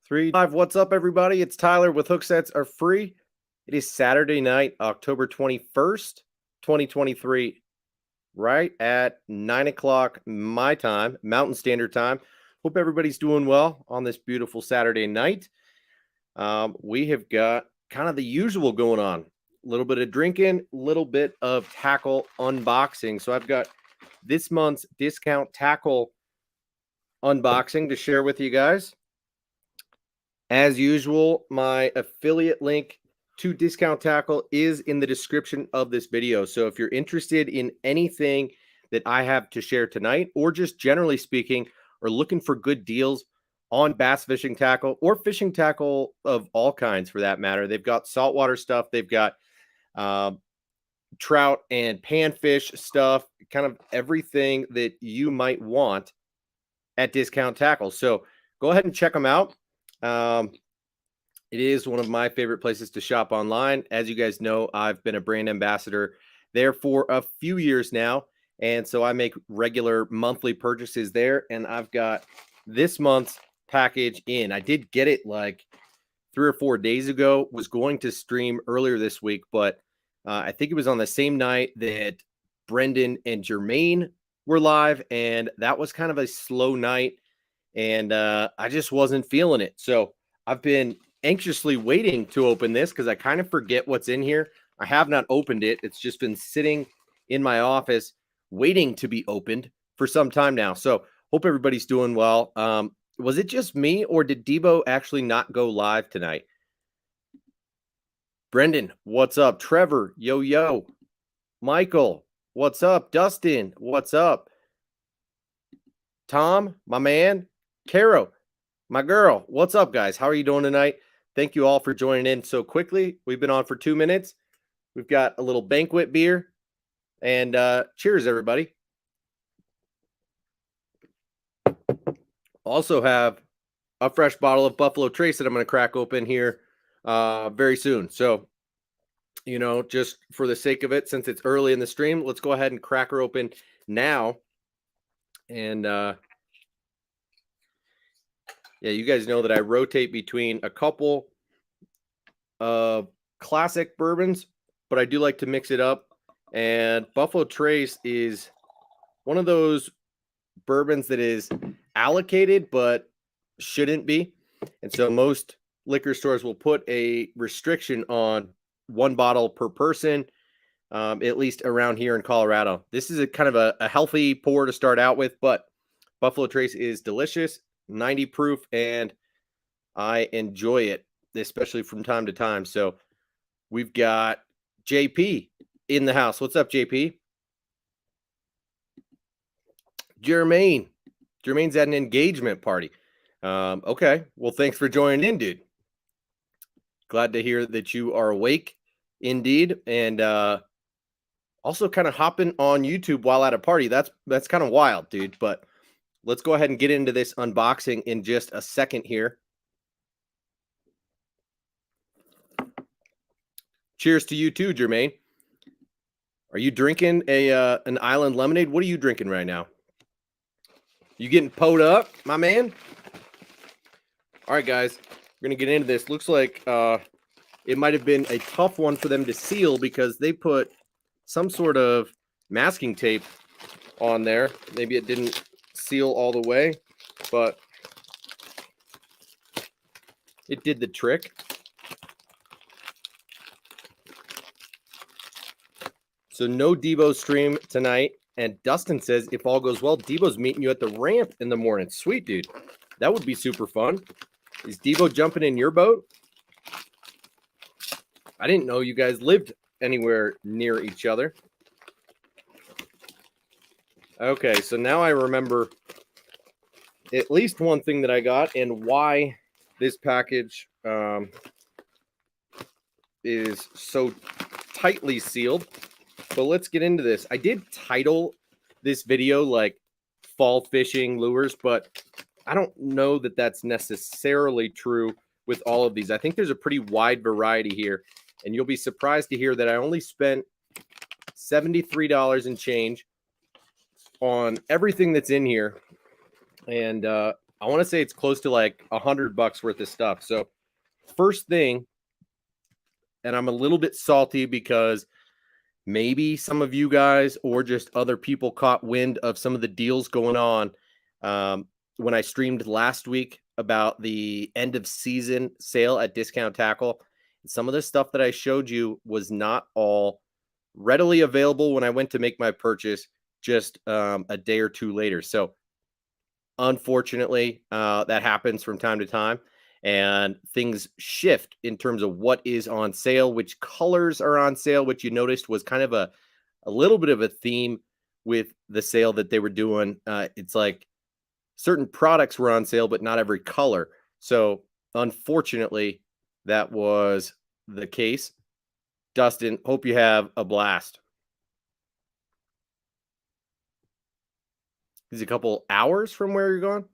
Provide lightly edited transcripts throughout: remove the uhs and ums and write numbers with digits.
Three, five. What's up, everybody? It's Tyler with Hook Sets Are Free. It is Saturday night, October 21st, 2023, right at 9 o'clock my time, Mountain Standard Time. Hope everybody's doing well on this beautiful Saturday night. We have got kind of the usual going on. A little bit of drinking, a little bit of tackle unboxing. So I've got this month's discount tackle unboxing to share with you guys. As usual, my affiliate link to Discount Tackle is in the description of this video. So if you're interested in anything that I have to share tonight, or just generally speaking, or looking for good deals on bass fishing tackle or fishing tackle of all kinds for that matter, they've got saltwater stuff, they've got trout and panfish stuff, kind of everything that you might want at Discount Tackle. So go ahead and check them out. It is one of my favorite places to shop online. As you guys know, I've been a brand ambassador there for a few years now. And so I make regular monthly purchases there. And I've got this month's package in. I did get it like 3 or 4 days ago, was going to stream earlier this week, but I think it was on the same night that Brendan and Jermaine were live. And that was kind of a slow night. And I just wasn't feeling it. So I've been anxiously waiting to open this because I kind of forget what's in here. I have not opened it. It's just been sitting in my office waiting to be opened for some time now. So hope everybody's doing well. Was it just me, or did Debo actually not go live tonight? Brendan, what's up? Trevor, yo. Michael, what's up? Dustin, what's up? Tom, my man. Caro, my girl, what's up, guys? How are you doing tonight? Thank you all for joining in so quickly. We've been on for 2 minutes. We've got a little banquet beer. And cheers, everybody. Also have a fresh bottle of Buffalo Trace that I'm going to crack open here very soon. So, you know, just for the sake of it, since it's early in the stream, let's go ahead and crack her open now. And yeah, you guys know that I rotate between a couple of classic bourbons, but I do like to mix it up. And Buffalo Trace is one of those bourbons that is allocated, but shouldn't be. And so most liquor stores will put a restriction on 1 bottle per person, at least around here in Colorado. This is a kind of a healthy pour to start out with, but Buffalo Trace is delicious. 90 proof, and I enjoy it, especially from time to time. So we've got JP in the house. What's up, JP? Jermaine's at an engagement party. Okay, well, thanks for joining in, dude. Glad to hear that you are awake indeed, and also kind of hopping on YouTube while at a party. That's kind of wild, dude. But let's go ahead and get into this unboxing in just a second here. Cheers to you too, Jermaine. Are you drinking an Island lemonade? What are you drinking right now? You getting po'd up, my man? All right, guys, we're going to get into this. Looks like it might have been a tough one for them to seal because they put some sort of masking tape on there. Maybe it didn't seal all the way, but it did the trick. So no Debo stream tonight. And Dustin says, if all goes well, Debo's meeting you at the ramp in the morning. Sweet, dude. That would be super fun. Is Debo jumping in your boat? I didn't know you guys lived anywhere near each other. Okay, so now I remember at least one thing that I got and why this package is so tightly sealed. But let's get into this. I did title this video like fall fishing lures, but I don't know that that's necessarily true with all of these. I think there's a pretty wide variety here, and you'll be surprised to hear that I only spent $73 and change on everything that's in here. And I want to say it's close to like $100 worth of stuff. So first thing, and I'm a little bit salty because maybe some of you guys or just other people caught wind of some of the deals going on when I streamed last week about the end of season sale at Discount Tackle. Some of the stuff that I showed you was not all readily available when I went to make my purchase just a day or two later. So unfortunately, that happens from time to time, and things shift in terms of what is on sale, which colors are on sale, which you noticed was kind of a little bit of a theme with the sale that they were doing. It's like certain products were on sale, but not every color. So unfortunately, that was the case. Dustin, hope you have a blast. Is it a couple hours from where you're going?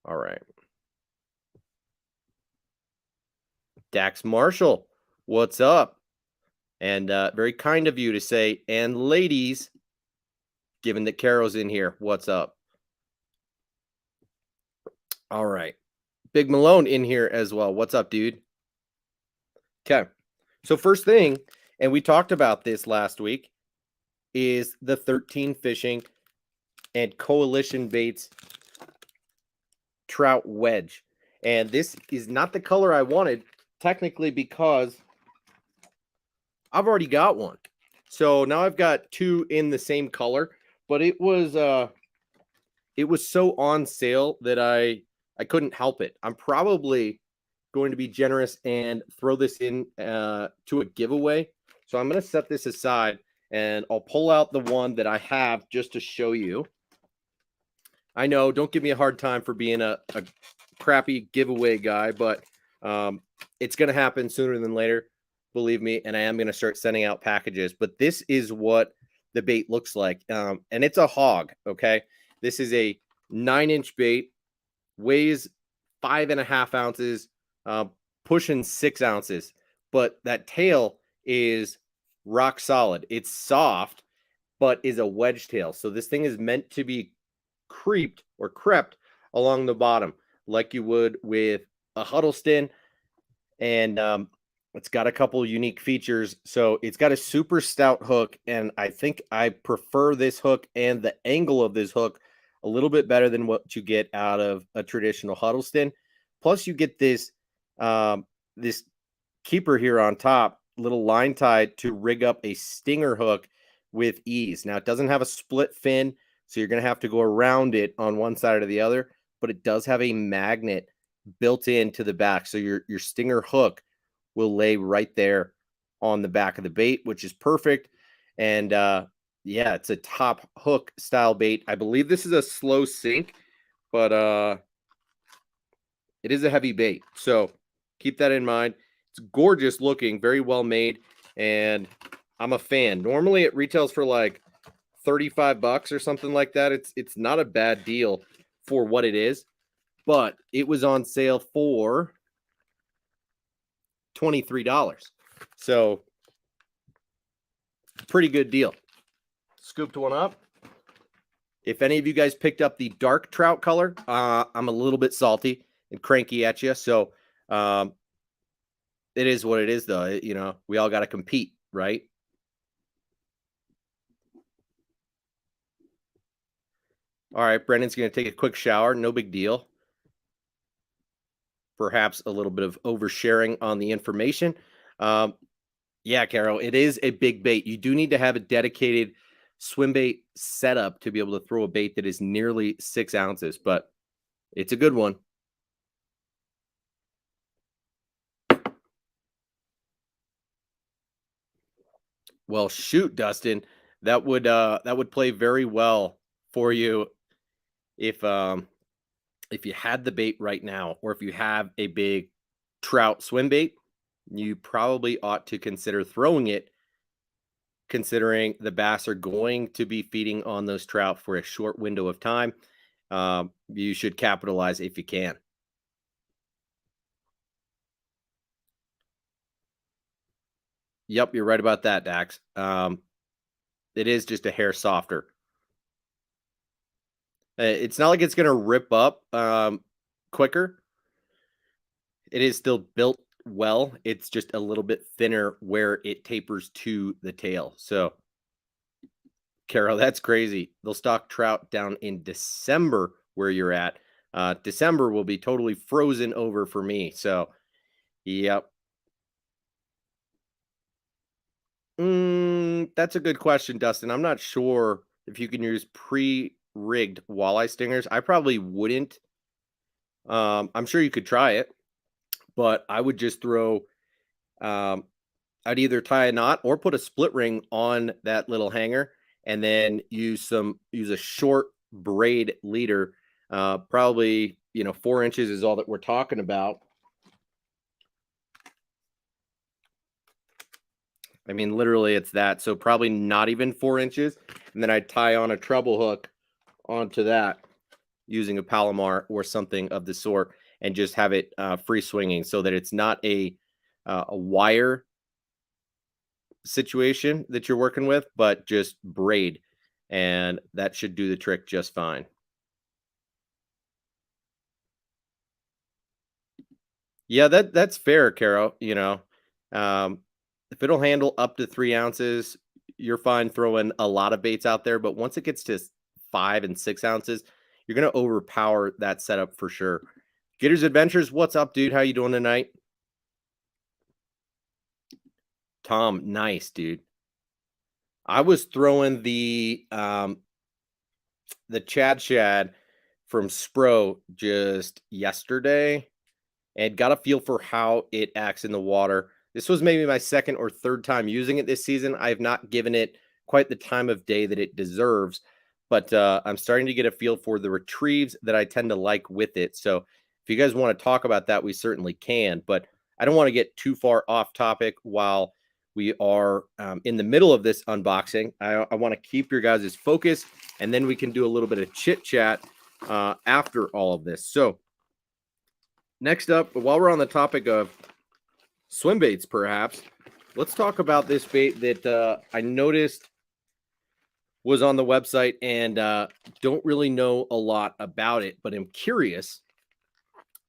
All right. Dax Marshall, what's up? And very kind of you to say, and ladies, given that Carol's in here, what's up? All right. Big Malone in here as well. What's up, dude? Okay. So first thing, and we talked about this last week, is the 13 Fishing and Coalition Baits Trout Wedge. And this is not the color I wanted, technically, because I've already got one. So now I've got two in the same color, but it was so on sale that I couldn't help it. I'm probably going to be generous and throw this in to a giveaway. So I'm going to set this aside and I'll pull out the one that I have just to show you. I know, don't give me a hard time for being a crappy giveaway guy, but it's going to happen sooner than later, believe me, and I am going to start sending out packages. But this is what the bait looks like, and it's a hog, okay? This is a 9-inch bait, weighs 5.5 ounces, pushing 6 ounces, but that tail is rock solid. It's soft, but is a wedge tail. So this thing is meant to be crept along the bottom like you would with a Huddleston, and it's got a couple unique features. So it's got a super stout hook, and I think I prefer this hook and the angle of this hook a little bit better than what you get out of a traditional Huddleston. Plus you get this this keeper here on top, little line tied to rig up a stinger hook with ease. Now it doesn't have a split fin, so you're going to have to go around it on one side or the other, but it does have a magnet built into the back. So your stinger hook will lay right there on the back of the bait, which is perfect. And yeah, it's a top hook style bait. I believe this is a slow sink, but it is a heavy bait. So keep that in mind. It's gorgeous looking, very well made, and I'm a fan. Normally it retails for like $35 or something like that. It's not a bad deal for what it is, but it was on sale for $23. So pretty good deal. Scooped one up. If any of you guys picked up the dark trout color, I'm a little bit salty and cranky at you. So it is what it is, though. You know, we all got to compete, right? All right, Brendan's going to take a quick shower. No big deal. Perhaps a little bit of oversharing on the information. Yeah, Carol, it is a big bait. You do need to have a dedicated swim bait setup to be able to throw a bait that is nearly 6 ounces, but it's a good one. Well, shoot, Dustin, that would play very well for you if you had the bait right now, or if you have a big trout swim bait, you probably ought to consider throwing it, considering the bass are going to be feeding on those trout for a short window of time. You should capitalize if you can. Yep, you're right about that, Dax. It is just a hair softer. It's not like it's gonna rip up quicker. It is still built well. It's just a little bit thinner where it tapers to the tail. So, Carol, that's crazy. They'll stock trout down in December where you're at. December will be totally frozen over for me. So, yep. That's a good question, Dustin. I'm not sure if you can use pre-rigged walleye stingers. I probably wouldn't. I'm sure you could try it, but I would just throw. Um, I'd either tie a knot or put a split ring on that little hanger, and then use a short braid leader. Probably 4 inches is all that we're talking about. I mean, literally, it's that. So probably not even 4 inches. And then I'd tie on a treble hook onto that using a Palomar or something of the sort and just have it free swinging so that it's not a wire situation that you're working with, but just braid. And that should do the trick just fine. Yeah, that's fair, Caro. Um, if it'll handle up to 3 ounces, you're fine throwing a lot of baits out there. But once it gets to 5 and 6 ounces, you're gonna overpower that setup for sure. Gators Adventures, what's up, dude? How you doing tonight? Tom, nice, dude. I was throwing the Chad Shad from Spro just yesterday and got a feel for how it acts in the water. This was maybe my second or third time using it this season. I have not given it quite the time of day that it deserves, but I'm starting to get a feel for the retrieves that I tend to like with it. So if you guys want to talk about that, we certainly can, but I don't want to get too far off topic while we are in the middle of this unboxing. I want to keep your guys' focus, and then we can do a little bit of chit chat after all of this. So next up, while we're on the topic of swim baits, perhaps, let's talk about this bait that I noticed was on the website and don't really know a lot about it, but I'm curious.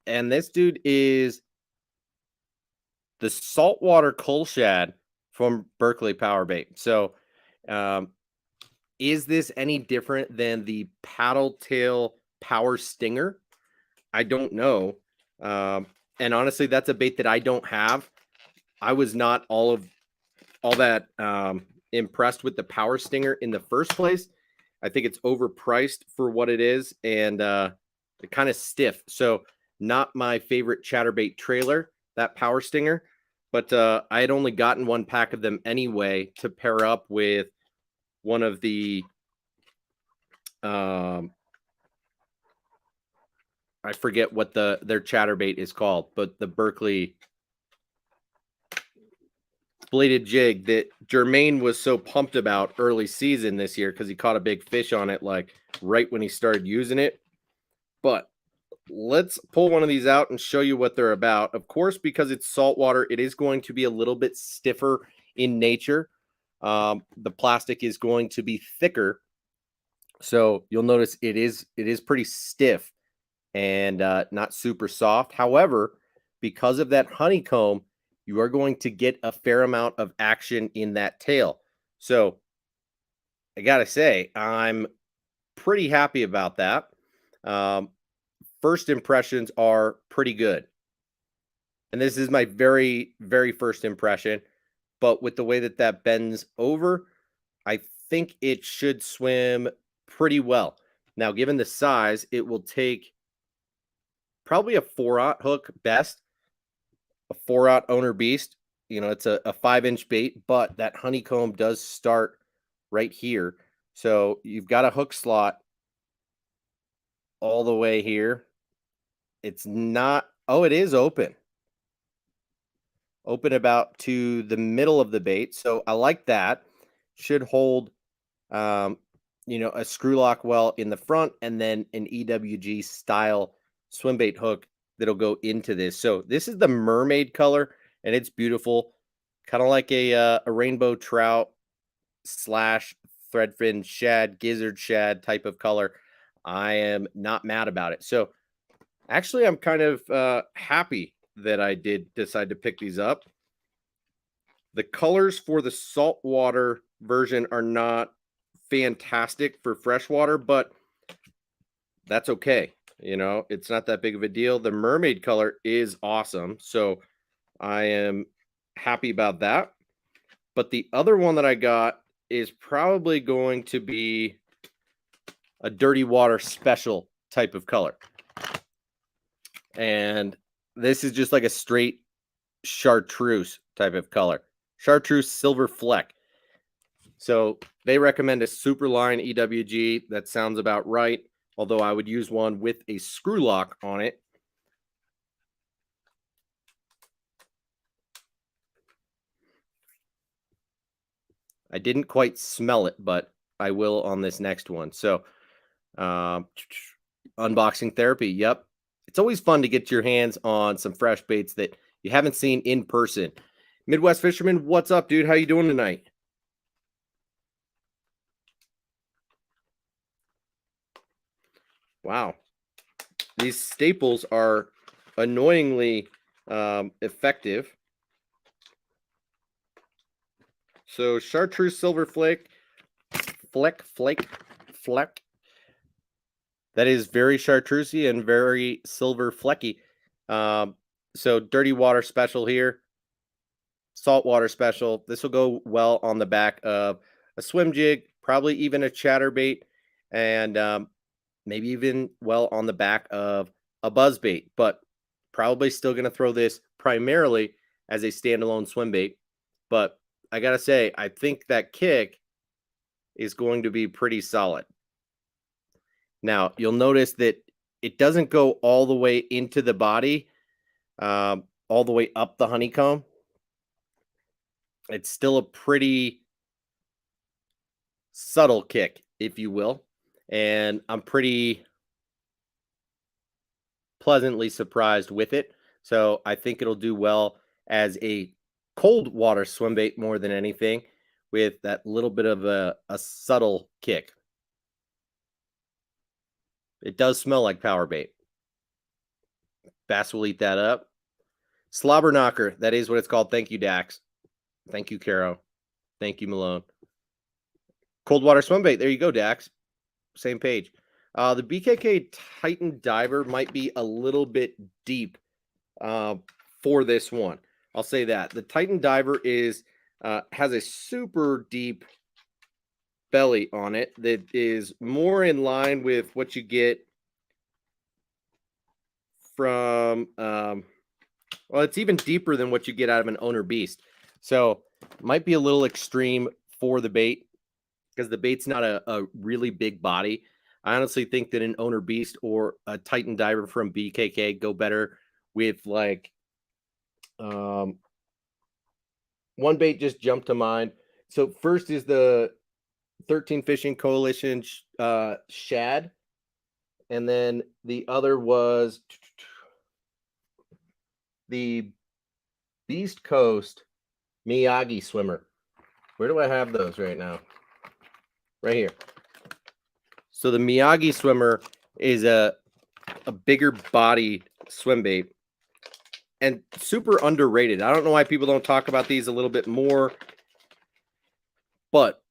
And this dude is the saltwater coal shad from Berkeley Power Bait. So, is this any different than the paddle tail power stinger? I don't know. And honestly, that's a bait that I don't have. I was not all that impressed with the power stinger in the first place. I think it's overpriced for what it is and kind of stiff. So not my favorite chatterbait trailer, that power stinger. But I had only gotten one pack of them anyway to pair up with one of the I forget what their chatterbait is called, but the Berkeley bladed jig that Jermaine was so pumped about early season this year because he caught a big fish on it like right when he started using it. But let's pull one of these out and show you what they're about. Of course, because it's saltwater, it is going to be a little bit stiffer in nature. The plastic is going to be thicker. So you'll notice it is pretty stiff and not super soft. However, because of that honeycomb, you are going to get a fair amount of action in that tail. So I got to say, I'm pretty happy about that. First impressions are pretty good. And this is my very, very first impression. But with the way that bends over, I think it should swim pretty well. Now, given the size, it will take probably a 4/0 hook best, a 4/0 owner beast. It's a 5-inch bait, but that honeycomb does start right here. So you've got a hook slot all the way here. It's not, oh, it is open about to the middle of the bait. So I like that. Should hold, a screw lock well in the front and then an EWG style swim bait hook that'll go into this. So this is the mermaid color and it's beautiful. kind of like a rainbow trout slash threadfin shad, gizzard shad type of color. I am not mad about it. So actually, I'm kind of happy that I did decide to pick these up. The colors for the saltwater version are not fantastic for freshwater, but that's okay. You know, it's not that big of a deal. The mermaid color is awesome. So I am happy about that. But the other one that I got is probably going to be a dirty water special type of color. And this is just like a straight chartreuse type of color. Chartreuse silver fleck. So they recommend a Superline EWG. That sounds about right. Although I would use one with a screw lock on it. I didn't quite smell it, but I will on this next one. So unboxing therapy. Yep. It's always fun to get your hands on some fresh baits that you haven't seen in person. Midwest Fisherman, what's up, dude? How you doing tonight? Wow. These staples are annoyingly effective. So chartreuse silver fleck. That is very chartreusey and very silver flecky. So dirty water special here. Saltwater special. This will go well on the back of a swim jig, probably even a chatterbait, and maybe even well on the back of a buzzbait, but probably still going to throw this primarily as a standalone swim bait. But I got to say, I think that kick is going to be pretty solid. Now, you'll notice that it doesn't go all the way into the body, all the way up the honeycomb. It's still a pretty subtle kick, if you will. And I'm pretty pleasantly surprised with it. So I think it'll do well as a cold water swim bait more than anything, with that little bit of a subtle kick. It does smell like power bait. Bass will eat that up. Slobber knocker, that is what it's called. Thank you, Dax. Thank you, Caro. Thank you, Malone. Cold water swim bait. There you go, Dax. Same page. The BKK Titan Diver might be a little bit deep for this one. I'll say that. The Titan Diver is has a super deep belly on it that is more in line with what you get from well, it's even deeper than what you get out of an owner beast. So might be a little extreme for the bait because the bait's not a really big body. I honestly think that an owner beast or a Titan Diver from BKK go better with like one bait just jumped to mind. So first is the 13 Fishing Coalition shad, and then the other was the Beast Coast Miyagi swimmer. Where do I have those right now? Right here. So the Miyagi swimmer is a bigger body swim bait and super underrated. I don't know why people don't talk about these a little bit more, but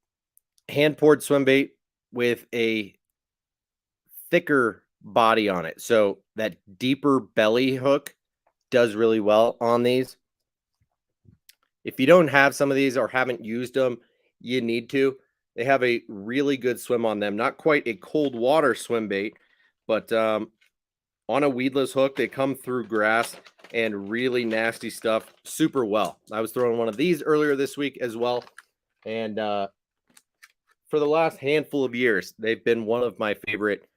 hand poured swim bait with a thicker body on it. So that deeper belly hook does really well on these. If you don't have some of these or haven't used them, you need to. They have a really good swim on them. Not quite a cold water swim bait, but on a weedless hook, they come through grass and really nasty stuff super well. I was throwing one of these earlier this week as well. And for the last handful of years, they've been one of my favorite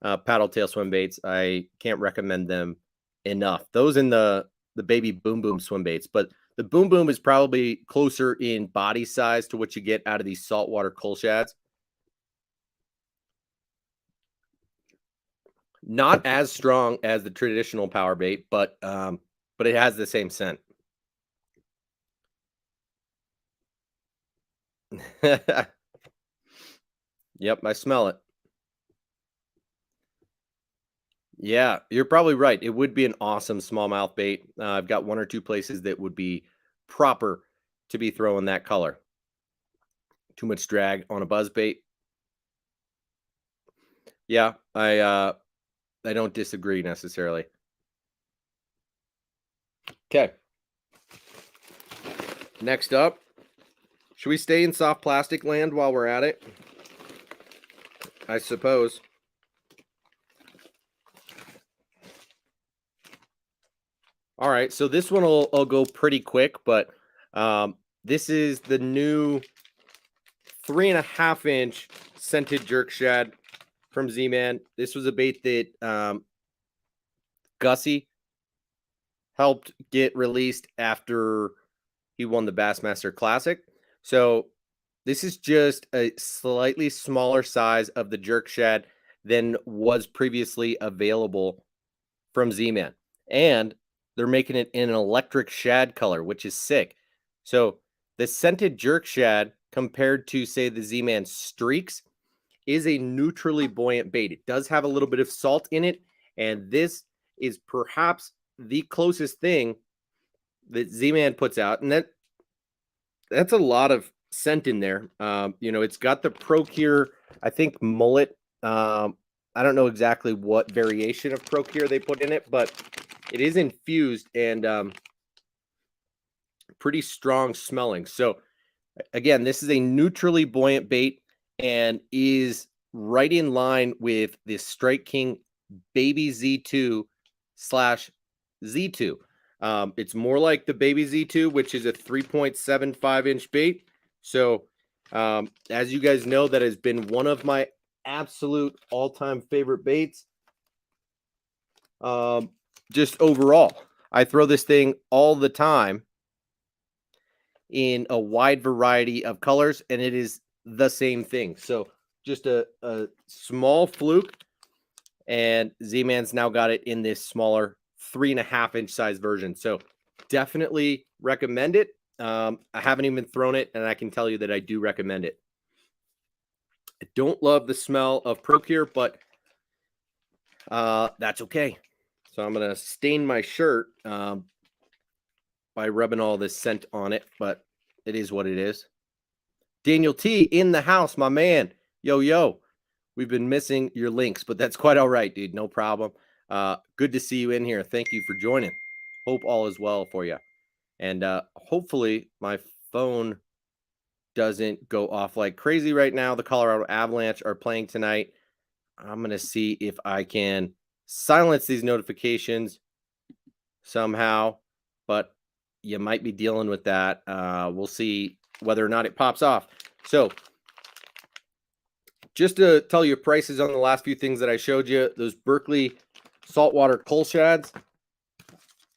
paddle tail swim baits. I can't recommend them enough. Those in the baby Boom Boom swim baits, but the Boom Boom is probably closer in body size to what you get out of these saltwater coal shads. Not as strong as the traditional power bait, but it has the same scent. Yep, I smell it. Yeah, you're probably right. It would be an awesome smallmouth bait. I've got one or two places that would be proper to be throwing that color. Too much drag on a buzz bait. Yeah, I don't disagree necessarily. Okay. Next up, should we stay in soft plastic land while we're at it? I suppose. All right, so this one I'll go pretty quick, but this is the new 3.5 inch scented jerk shad from Z-Man. This was a bait that Gussie helped get released after he won the Bassmaster Classic. So this is just a slightly smaller size of the jerk shad than was previously available from Z-Man. And they're making it in an electric shad color, which is sick. So the scented jerk shad compared to, say, the Z-Man Streaks is a neutrally buoyant bait. It does have a little bit of salt in it, and this is perhaps the closest thing that Z-Man puts out, and that's a lot of scent in there. It's got the Procure, I think, mullet. I don't know exactly what variation of Procure they put in it, but it is infused and pretty strong smelling. So again, this is a neutrally buoyant bait and is right in line with the Strike King Baby Z2 / Z2. It's more like the Baby Z2, which is a 3.75-inch bait. So as you guys know, that has been one of my absolute all-time favorite baits. Just overall, I throw this thing all the time in a wide variety of colors, and it is the same thing. So just a small fluke, and Z-Man's now got it in this smaller 3.5-inch size version. So definitely recommend it. I haven't even thrown it, and I can tell you that I do recommend it. I don't love the smell of Procure, but that's okay. So I'm going to stain my shirt by rubbing all this scent on it, but it is what it is. Daniel T in the house, my man. Yo. We've been missing your links, but that's quite all right, dude. No problem. Good to see you in here. Thank you for joining. Hope all is well for you. And hopefully my phone doesn't go off like crazy right now. The Colorado Avalanche are playing tonight. I'm going to see if I can silence these notifications somehow, but you might be dealing with that. We'll see whether or not it pops off. So just to tell you prices on the last few things that I showed you, those Berkley saltwater coal shads,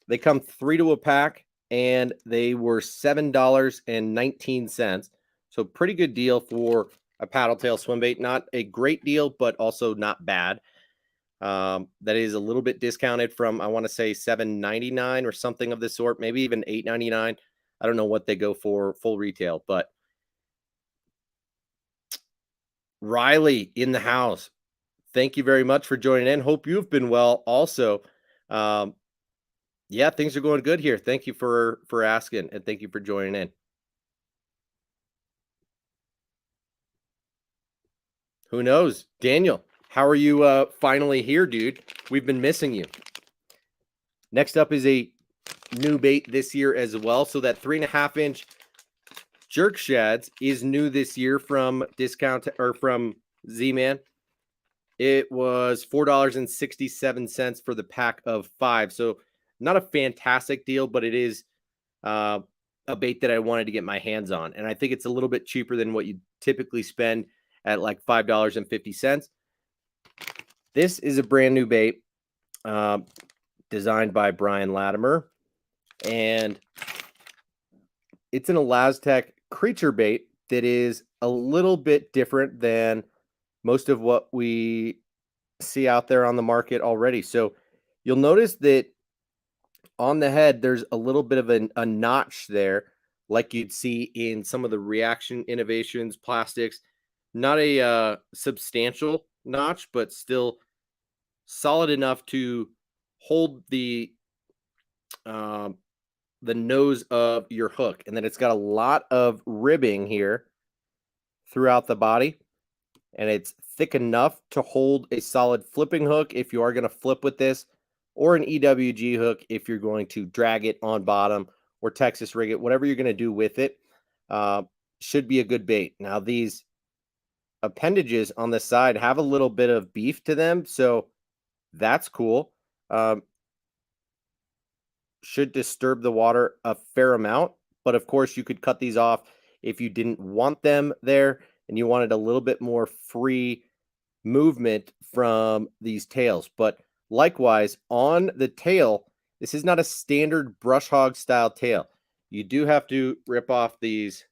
they come 3 to a pack, and they were $7.19. So pretty good deal for a paddle tail swim bait. Not a great deal, but also not bad. That is a little bit discounted from, I want to say, $7.99 or something of the sort, maybe even $8.99. I don't know what they go for full retail, but Riley in the house. Thank you very much for joining in. Hope you've been well also. Yeah, things are going good here. Thank you for asking, and thank you for joining in. Who knows? Daniel, how are you finally here, dude? We've been missing you. Next up is a new bait this year as well. So that 3.5-inch jerk shads is new this year from discount or from Z-Man. It was $4.67 for the pack of 5. So not a fantastic deal, but it is a bait that I wanted to get my hands on. And I think it's a little bit cheaper than what you typically spend at like $5.50. This is a brand new bait designed by Brian Latimer. And it's an Elastec creature bait that is a little bit different than most of what we see out there on the market already. So you'll notice that on the head, there's a little bit of a notch there, like you'd see in some of the Reaction Innovations plastics. Not a substantial notch, but still solid enough to hold um, the nose of your hook. And then it's got a lot of ribbing here throughout the body, and it's thick enough to hold a solid flipping hook if you are going to flip with this, or an EWG hook if you're going to drag it on bottom or Texas rig it, whatever you're going to do with it. Uh, should be a good bait. Now, these appendages on the side have a little bit of beef to them, so that's cool. Should disturb the water a fair amount, but of course you could cut these off if you didn't want them there and you wanted a little bit more free movement from these tails. But likewise, on the tail, this is not a standard brush hog style tail. You do have to rip off these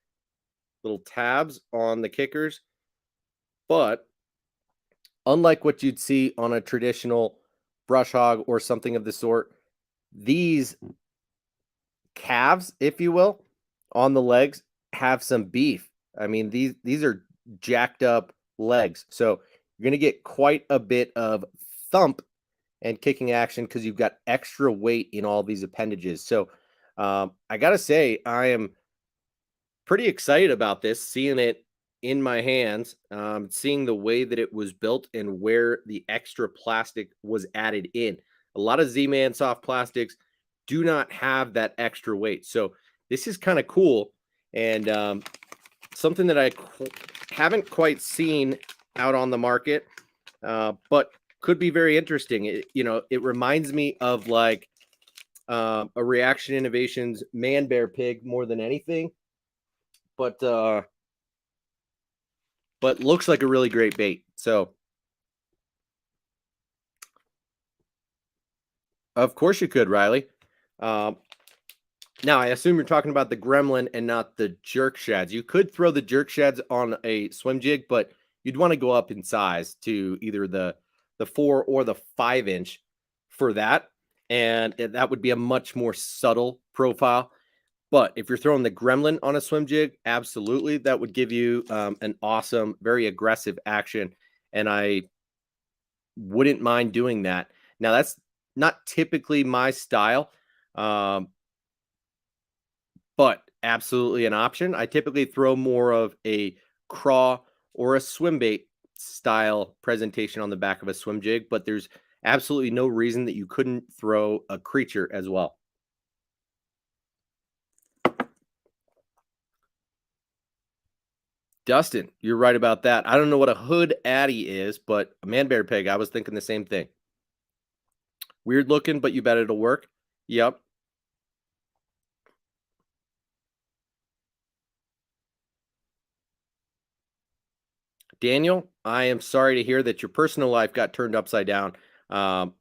little tabs on the kickers, but unlike what you'd see on a traditional brush hog or something of the sort, these calves, if you will, on the legs have some beef. I mean, these are jacked up legs. So you're going to get quite a bit of thump and kicking action because you've got extra weight in all these appendages. So I got to say, I am pretty excited about this, seeing it in my hands, seeing the way that it was built and where the extra plastic was added in. A lot of Z-Man soft plastics do not have that extra weight. So this is kind of cool, and something that I haven't quite seen out on the market, but could be very interesting. It reminds me of like a Reaction Innovations Man Bear Pig more than anything, but looks like a really great bait. So of course you could, Riley. Now I assume you're talking about the Gremlin and not the jerk shads. You could throw the jerk shads on a swim jig, but you'd want to go up in size to either the 4 or the 5 inch for that, and that would be a much more subtle profile. But if you're throwing the Gremlin on a swim jig, absolutely, that would give you an awesome, very aggressive action, and I wouldn't mind doing that. Now, that's not typically my style, but absolutely an option. I typically throw more of a craw or a swim bait style presentation on the back of a swim jig, but there's absolutely no reason that you couldn't throw a creature as well. Dustin, you're right about that. I don't know what a hood addy is, but a man bear pig, I was thinking the same thing. Weird looking, but you bet it'll work. Yep. Daniel, I am sorry to hear that your personal life got turned upside down. Um,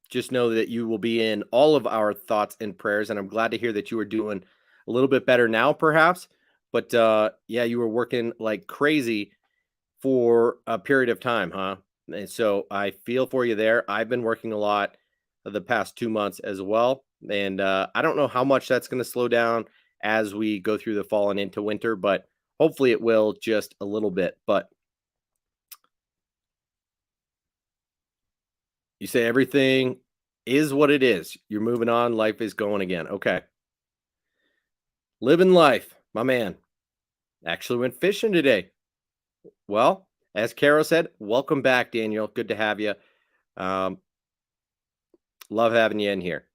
just know that you will be in all of our thoughts and prayers, and I'm glad to hear that you are doing a little bit better now, perhaps. But yeah, you were working like crazy for a period of time, huh? And so I feel for you there. I've been working a lot the past 2 months as well, and I don't know how much that's going to slow down as we go through the fall and into winter, but hopefully it will just a little bit. But you say everything is what it is. You're moving on. Life is going again. Okay. Living life, my man. Actually went fishing today. Well, as Carol said, welcome back, Daniel. Good to have you. Um, love having you in here.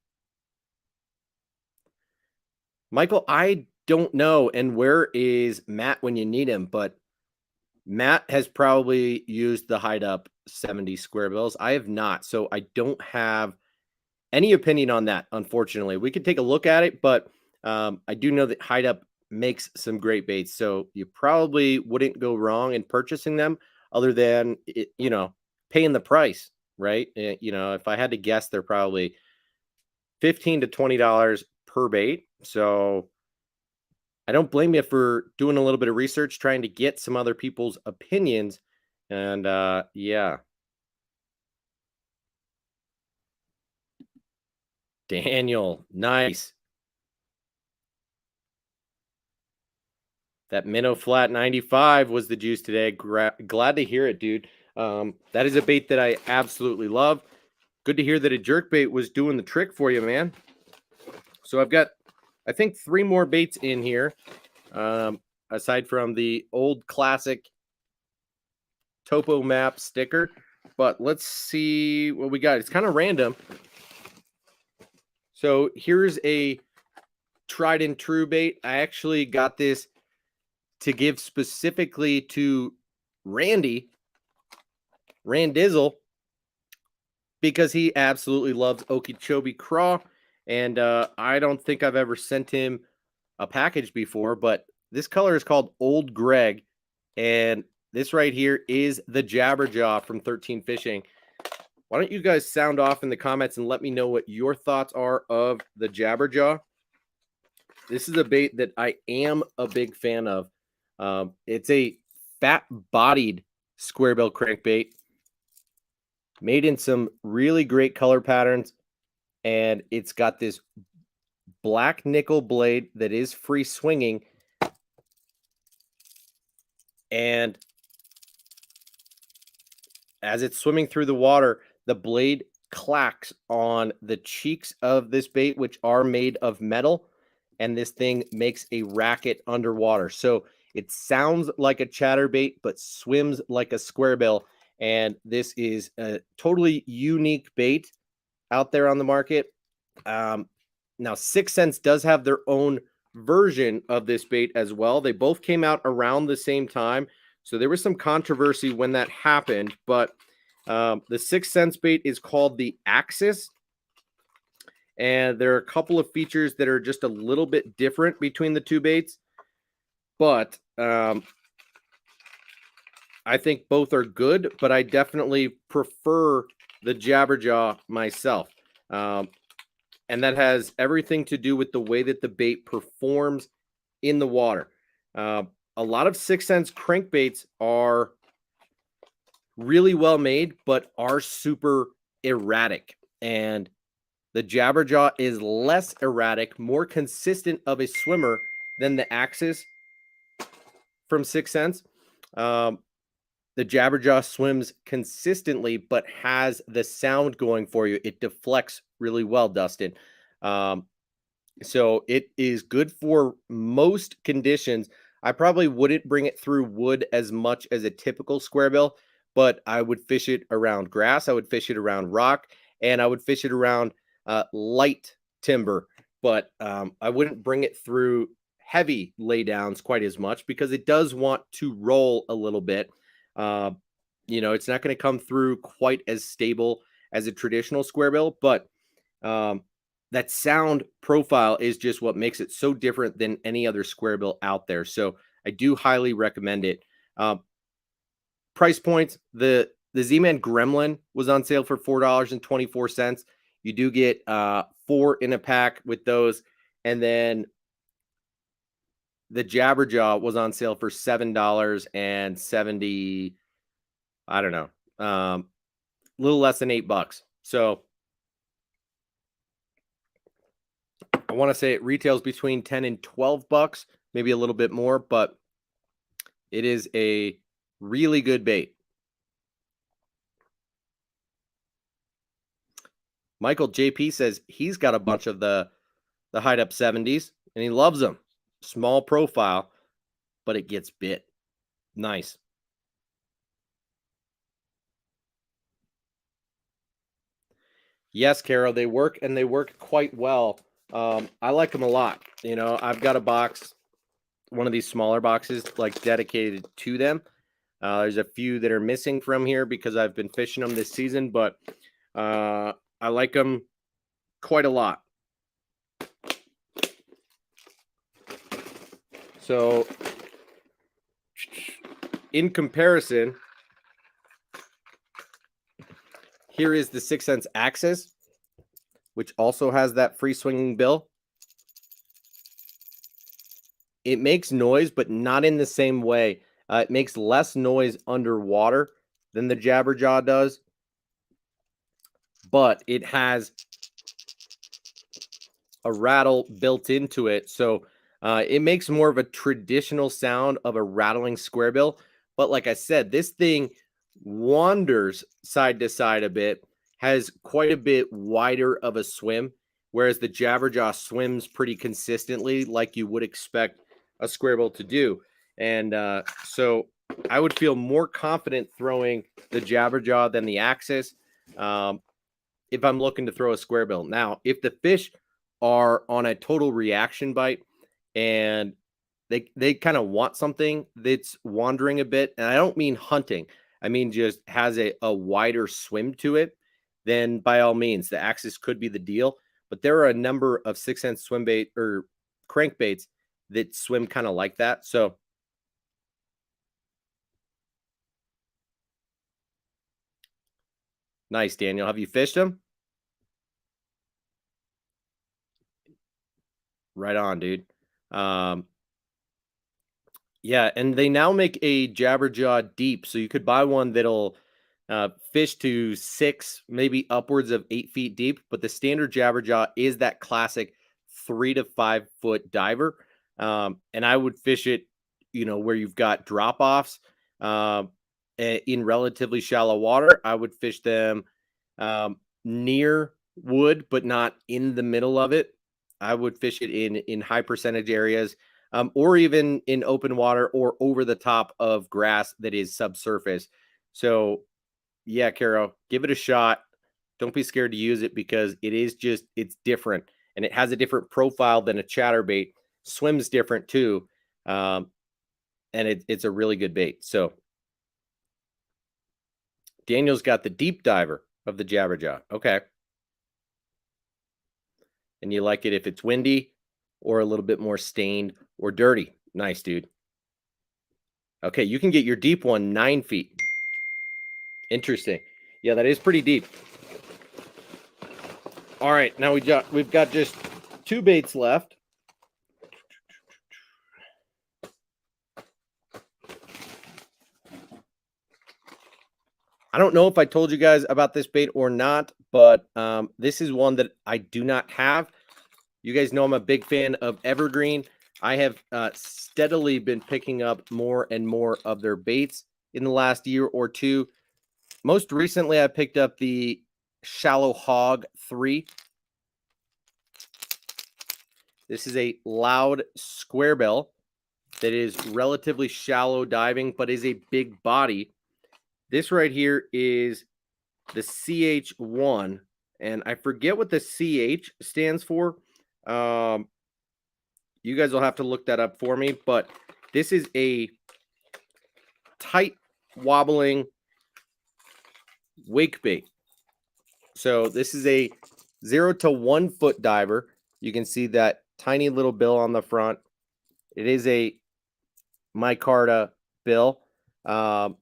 Michael, I don't know. And where is Matt when you need him? But Matt has probably used the Hide Up 70 square bills. I have not. So I don't have any opinion on that, unfortunately. We could take a look at it, but I do know that Hide Up makes some great baits. So you probably wouldn't go wrong in purchasing them other than, paying the price, right? If I had to guess, they're probably $15 to $20 per bait. So I don't blame you for doing a little bit of research, trying to get some other people's opinions. And yeah, Daniel, nice. That Minnow Flat 95 was the juice today. Glad to hear it, dude. That is a bait that I absolutely love. Good to hear that a jerkbait was doing the trick for you, man. So I've got, I think, 3 more baits in here, aside from the old classic Topo Map sticker. But let's see what we got. It's kind of random. So here's a tried and true bait. I actually got this to give specifically to Randizzle, because he absolutely loves Okeechobee Craw. And I don't think I've ever sent him a package before, but this color is called Old Greg. And this right here is the Jabberjaw from 13 Fishing. Why don't you guys sound off in the comments and let me know what your thoughts are of the Jabberjaw. This is a bait that I am a big fan of. It's a fat-bodied squarebill crankbait made in some really great color patterns, and it's got this black nickel blade that is free swinging, and as it's swimming through the water, the blade clacks on the cheeks of this bait, which are made of metal, and this thing makes a racket underwater. So it sounds like a chatterbait, but swims like a squarebill. And this is a totally unique bait out there on the market. Now, 6 Sense does have their own version of this bait as well. They both came out around the same time, so there was some controversy when that happened. But the 6 Sense bait is called the Axis, and there are a couple of features that are just a little bit different between the two baits. But I think both are good, but I definitely prefer the Jabberjaw myself. And that has everything to do with the way that the bait performs in the water. A lot of 6 Sense crankbaits are really well made, but are super erratic. And the Jabberjaw is less erratic, more consistent of a swimmer than the Axis from 6 Sense. The Jabberjaw swims consistently, but has the sound going for you. It deflects really well, Dustin. So it is good for most conditions. I probably wouldn't bring it through wood as much as a typical squarebill, but I would fish it around grass. I would fish it around rock, and I would fish it around light timber. But I wouldn't bring it through heavy laydowns quite as much, because it does want to roll a little bit. It's not going to come through quite as stable as a traditional squarebill, but that sound profile is just what makes it so different than any other squarebill out there. So I do highly recommend it. Price points: the Z-Man Gremlin was on sale for $4.24. You do get 4 in a pack with those, and then the Jabberjaw was on sale for $7.70. I don't know, a little less than $8. So I want to say it retails between 10 and 12 bucks, maybe a little bit more, but it is a really good bait. Michael JP says he's got a bunch of the Hide Up 70s and he loves them. Small profile, but it gets bit. Nice. Yes, Carol, they work, and they work quite well. I like them a lot. I've got a box, one of these smaller boxes, like dedicated to them. There's a few that are missing from here because I've been fishing them this season, but I like them quite a lot. So in comparison, here is the 6 Sense Axis, which also has that free swinging bill. It makes noise, but not in the same way. It makes less noise underwater than the Jabberjaw does, but it has a rattle built into it. So It makes more of a traditional sound of a rattling square bill. But like I said, this thing wanders side to side a bit, has quite a bit wider of a swim, whereas the Jabberjaw swims pretty consistently like you would expect a square bill to do. And so I would feel more confident throwing the Jabberjaw than the Axis if I'm looking to throw a square bill. Now, if the fish are on a total reaction bite and they kind of want something that's wandering a bit, and I don't mean hunting, I mean just has a wider swim to it, then by all means, the Axis could be the deal. But there are a number of 6 cent swim bait or crankbaits that swim kind of like that. So nice, Daniel. Have you fished them? Right on, dude. Yeah, and they now make a Jabberjaw deep, so you could buy one that'll fish to 6, maybe upwards of 8 feet deep. But the standard Jabberjaw is that classic 3 to 5 foot diver, and I would fish it, where you've got drop offs in relatively shallow water. I would fish them near wood, but not in the middle of it. I would fish it in high percentage areas, or even in open water or over the top of grass that is subsurface. So, yeah, Caro, give it a shot. Don't be scared to use it because it's different and it has a different profile than a chatterbait. Swims different too, and it's a really good bait. So, Daniel's got the deep diver of the Jabberjaw. Okay. And you like it if it's windy or a little bit more stained or dirty. Nice, dude. Okay, you can get your deep one 9 feet. Interesting. Yeah, that is pretty deep. All right, now we've got just 2 baits left. I don't know if I told you guys about this bait or not, but this is one that I do not have. You guys know I'm a big fan of Evergreen. I have steadily been picking up more and more of their baits in the last year or two. Most recently, I picked up the Shallow Hog 3. This is a loud square bill that is relatively shallow diving, but is a big body. This right here is the CH1, and I forget what the CH stands for. You guys will have to look that up for me, but this is a tight wobbling wake bait. So this is a 0 to 1 foot diver. You can see that tiny little bill on the front. It is a micarta bill, and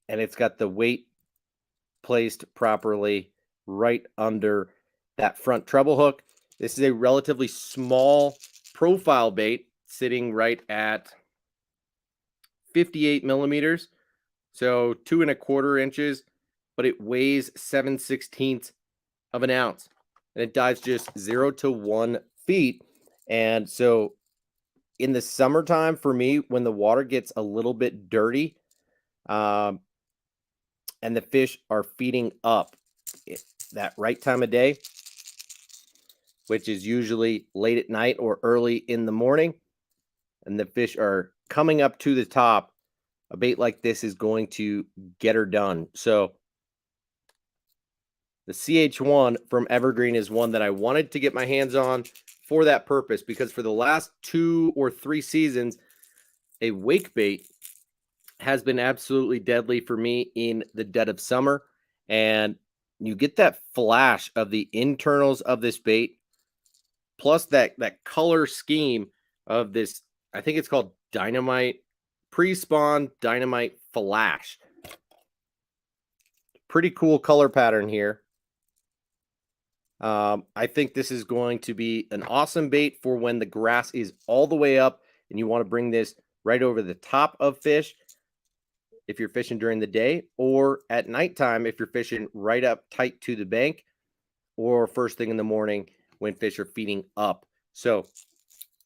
it's got the weight placed properly right under that front treble hook. This is a relatively small profile bait sitting right at 58 millimeters, so 2¼ inches, but it weighs 7/16 of an ounce, and it dives just 0 to 1 feet. And so in the summertime, for me, when the water gets a little bit dirty, and the fish are feeding up that right time of day, which is usually late at night or early in the morning, and the fish are coming up to the top, a bait like this is going to get her done. So the CH1 from Evergreen is one that I wanted to get my hands on for that purpose, because for the last 2 or 3 seasons, a wake bait has been absolutely deadly for me in the dead of summer. And you get that flash of the internals of this bait, plus that color scheme of this, I think it's called Dynamite, pre-spawn Dynamite Flash. Pretty cool color pattern here. I think this is going to be an awesome bait for when the grass is all the way up and you want to bring this right over the top of fish if you're fishing during the day, or at nighttime if you're fishing right up tight to the bank, or first thing in the morning when fish are feeding up. So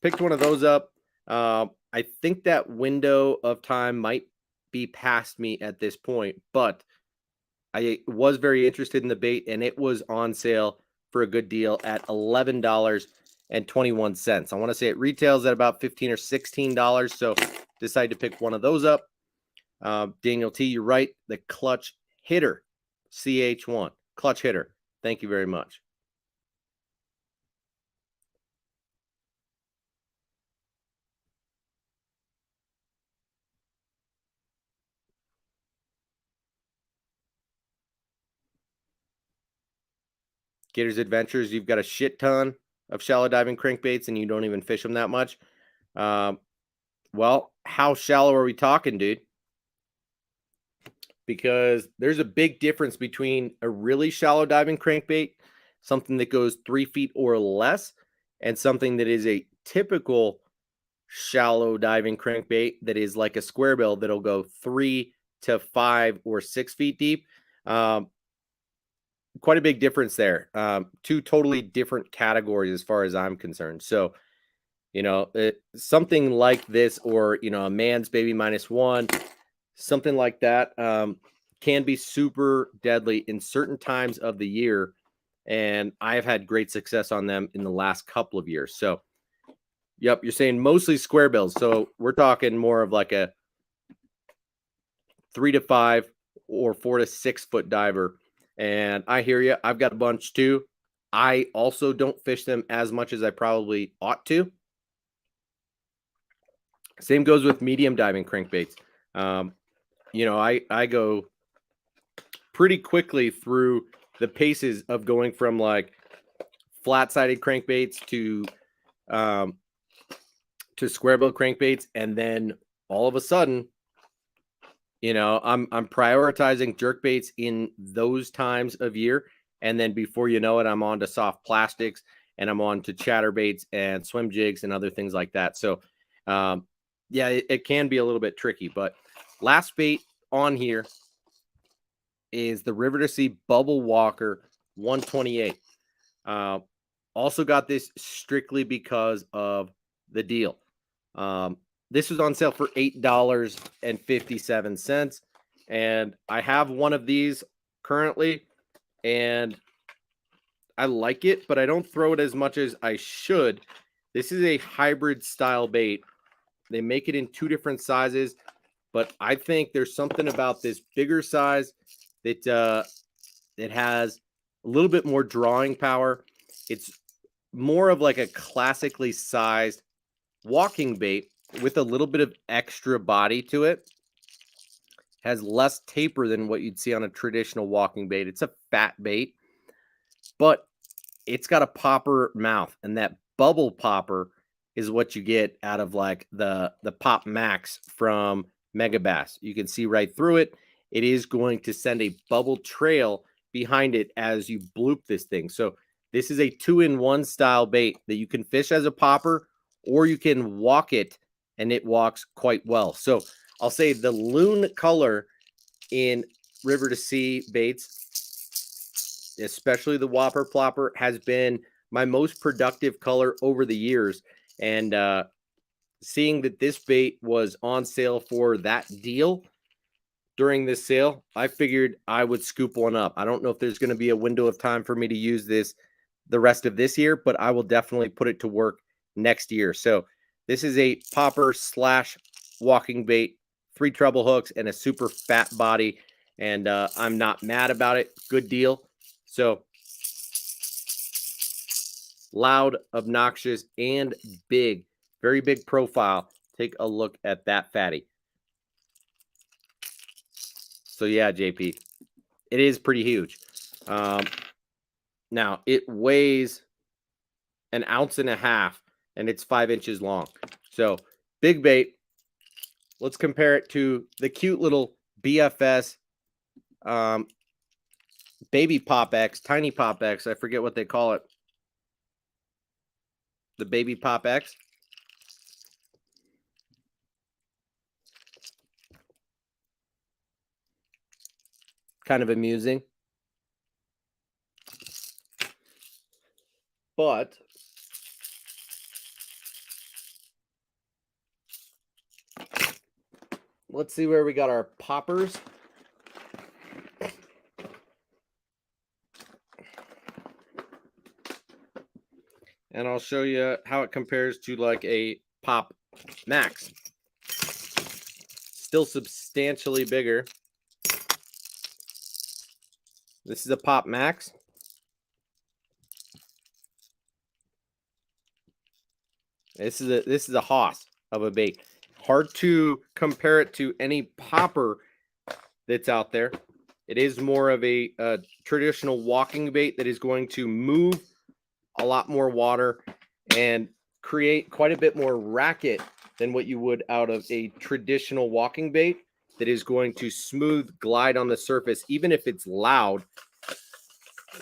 picked one of those up. I think that window of time might be past me at this point, but I was very interested in the bait, and it was on sale for a good deal at $11.21. I want to say it retails at about $15 or $16, so decided to pick one of those up. Daniel T, you're right. The Clutch Hitter, CH1, Clutch Hitter. Thank you very much. Gator's Adventures, you've got a shit ton of shallow diving crankbaits and you don't even fish them that much. Well, how shallow are we talking, dude? Because there's a big difference between a really shallow diving crankbait, something that goes 3 feet or less, and something that is a typical shallow diving crankbait that is like a square bill that'll go 3 to 5 or 6 feet deep. Quite a big difference there. Two totally different categories as far as I'm concerned. So, something like this, or, a man's baby -1, something like that, can be super deadly in certain times of the year. And I've had great success on them in the last couple of years. So, yep, you're saying mostly square bills. So we're talking more of like a 3 to 5 or 4 to 6 foot diver. And I hear you. I've got a bunch too. I also don't fish them as much as I probably ought to. Same goes with medium diving crankbaits. I go pretty quickly through the paces of going from like flat-sided crankbaits to square bill crankbaits, and then all of a sudden, I'm prioritizing jerk baits in those times of year, and then before you know it, I'm on to soft plastics, and I'm on to chatterbaits and swim jigs and other things like that. So, yeah, it can be a little bit tricky. But last bait on here is the River to Sea Bubble Walker 128. Also got this strictly because of the deal. This was on sale for $8.57. And I have one of these currently, and I like it, but I don't throw it as much as I should. This is a hybrid style bait. They make it in 2 different sizes, but I think there's something about this bigger size that it has a little bit more drawing power. It's more of like a classically sized walking bait with a little bit of extra body to it. Has less taper than what you'd see on a traditional walking bait. It's a fat bait, but it's got a popper mouth, and that bubble popper is what you get out of like the Pop Max from Megabass. You can see right through it. It is going to send a bubble trail behind it as you bloop this thing. So this is a 2-in-1 style bait that you can fish as a popper, or you can walk it, and it walks quite well. So I'll say the loon color in River to Sea baits, especially the Whopper Plopper, has been my most productive color over the years. And seeing that this bait was on sale for that deal during this sale, I figured I would scoop one up. I don't know if there's going to be a window of time for me to use this the rest of this year, but I will definitely put it to work next year. So this is a popper / walking bait, 3 treble hooks, and a super fat body. And I'm not mad about it. Good deal. So loud, obnoxious, and big. Very big profile. Take a look at that fatty. So yeah, JP, it is pretty huge. Now it weighs 1.5 ounces, and it's 5 inches long. So big bait. Let's compare it to the cute little BFS Baby Pop X, Tiny Pop X. I forget what they call it. The Baby Pop X. Kind of amusing. But let's see where we got our poppers. And I'll show you how it compares to like a Pop Max. Still substantially bigger. This is a Pop Max. This is a hoss of a bait. Hard to compare it to any popper that's out there. It is more of a traditional walking bait that is going to move a lot more water and create quite a bit more racket than what you would out of a traditional walking bait that is going to smooth glide on the surface, even if it's loud.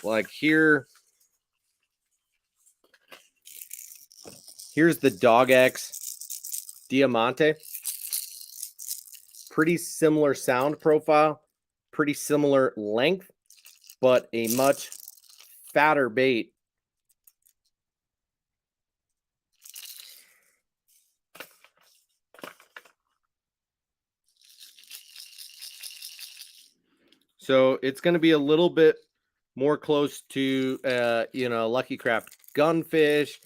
Like here's the Dog X Diamante. Pretty similar sound profile, pretty similar length, but a much fatter bait. So it's going to be a little bit more close to, Lucky Craft Gunfish